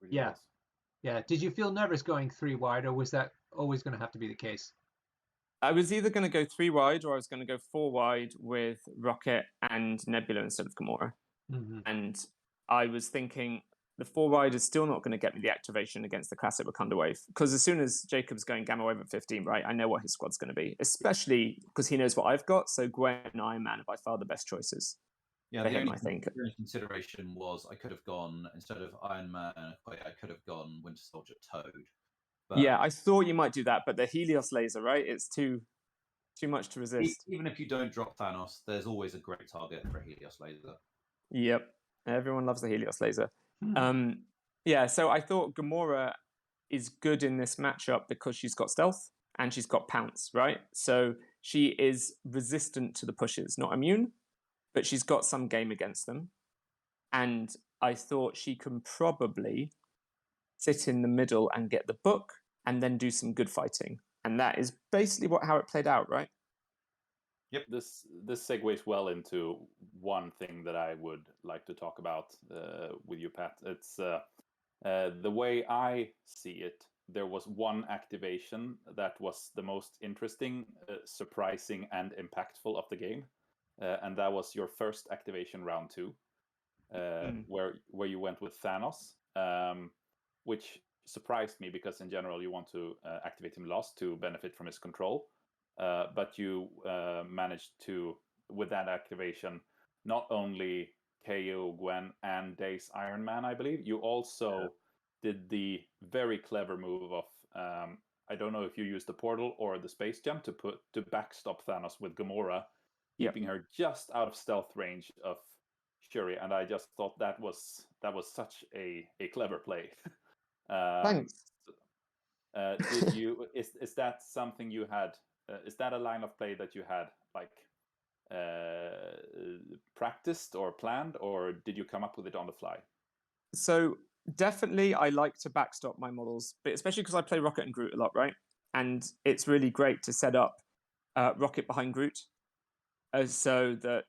Yeah. Yeah. Did you feel nervous going 3 wide, or was that always going to have to be the case? I was either going to go 3 wide or I was going to go 4 wide with Rocket and Nebula instead of Gamora. And I was thinking the 4 wide is still not going to get me the activation against the classic Wakanda wave, because as soon as Jacob's going Gamma wave at 15, right, I know what his squad's going to be, especially because he knows what I've got. So Gwen and Iron Man are by far the best choices. Yeah, for him, I think. The only consideration was I could have gone, instead of Iron Man, I could have gone Winter Soldier Toad. But yeah, I thought you might do that, but the Helios laser, right? It's too much to resist. Even if you don't drop Thanos, there's always a great target for a Helios laser. Yep, everyone loves the Helios laser. Yeah, so I thought Gamora is good in this matchup because she's got stealth and she's got pounce, right? So she is resistant to the pushes, not immune, but she's got some game against them. And I thought she can probably sit in the middle and get the book and then do some good fighting. And that is basically how it played out, right? Yep. This segues well into one thing that I would like to talk about with you, Pat. It's the way I see it. There was one activation that was the most interesting, surprising, and impactful of the game, and that was your first activation, round 2, where you went with Thanos, which surprised me because in general you want to activate him last to benefit from his control. But you managed to, with that activation, not only KO Gwen and Daze Iron Man, I believe. You also did the very clever move of, I don't know if you used the portal or the space jump to backstop Thanos with Gamora, keeping her just out of stealth range of Shuri. And I just thought that was such a clever play. Thanks. Did you? Is that something you had? Is that a line of play that you had practiced or planned, or did you come up with it on the fly? So definitely I like to backstop my models, but especially because I play Rocket and Groot a lot, right? And it's really great to set up Rocket behind Groot so that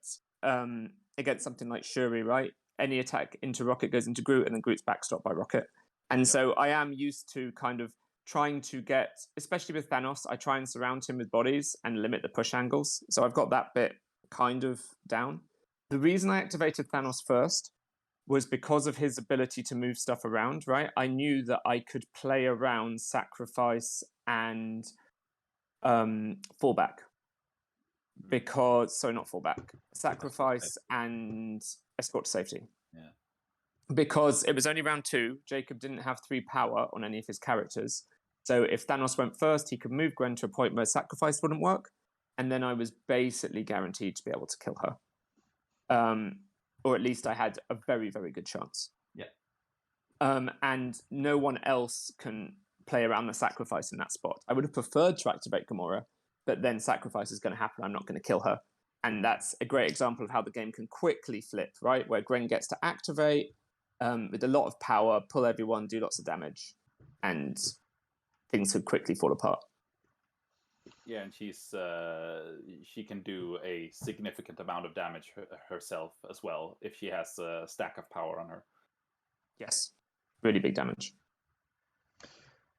against something like Shuri, right? Any attack into Rocket goes into Groot and then Groot's backstopped by Rocket. And so I am used to kind of trying to get, especially with Thanos, I try and surround him with bodies and limit the push angles. So I've got that bit kind of down. The reason I activated Thanos first was because of his ability to move stuff around, right? I knew that I could play around sacrifice and fallback. Sacrifice and escort to safety. Yeah. Because it was only round 2, Jacob didn't have 3 power on any of his characters. So if Thanos went first, he could move Gwen to a point where sacrifice wouldn't work. And then I was basically guaranteed to be able to kill her. Or at least I had a very, very good chance. Yeah. And no one else can play around the sacrifice in that spot. I would have preferred to activate Gamora, but then sacrifice is going to happen. I'm not going to kill her. And that's a great example of how the game can quickly flip, right? Where Gwen gets to activate with a lot of power, pull everyone, do lots of damage, and things could quickly fall apart. Yeah, and she can do a significant amount of damage herself as well if she has a stack of power on her. Yes, really big damage.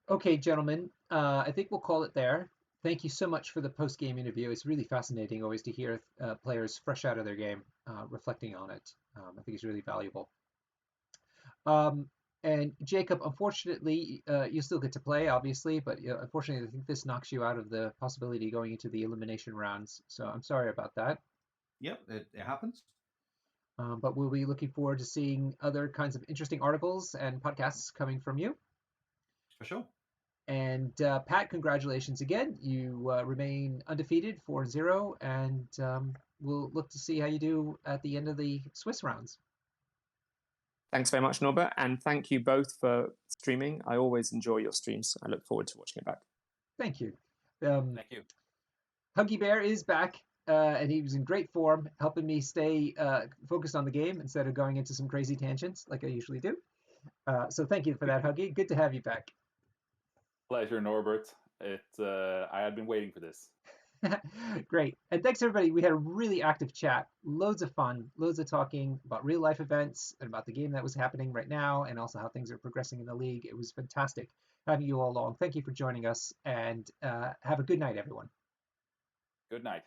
Okay, gentlemen, I think we'll call it there. Thank you so much for the post-game interview. It's really fascinating always to hear players fresh out of their game reflecting on it. I think it's really valuable. Um, and Jacob, unfortunately, you still get to play, obviously, but unfortunately, I think this knocks you out of the possibility of going into the elimination rounds. So I'm sorry about that. Yep, it happens. But we'll be looking forward to seeing other kinds of interesting articles and podcasts coming from you. For sure. And Pat, congratulations again. You remain undefeated 4-0, and we'll look to see how you do at the end of the Swiss rounds. Thanks very much, Norbert, and thank you both for streaming. I always enjoy your streams. I look forward to watching it back. Thank you. Thank you. Huggy Bear is back, and he was in great form, helping me stay focused on the game instead of going into some crazy tangents like I usually do. So thank you for that, Huggy. Good to have you back. Pleasure, Norbert. I had been waiting for this. Great. And thanks, everybody. We had a really active chat. Loads of fun, loads of talking about real life events and about the game that was happening right now and also how things are progressing in the league. It was fantastic having you all along. Thank you for joining us, and have a good night, everyone. Good night.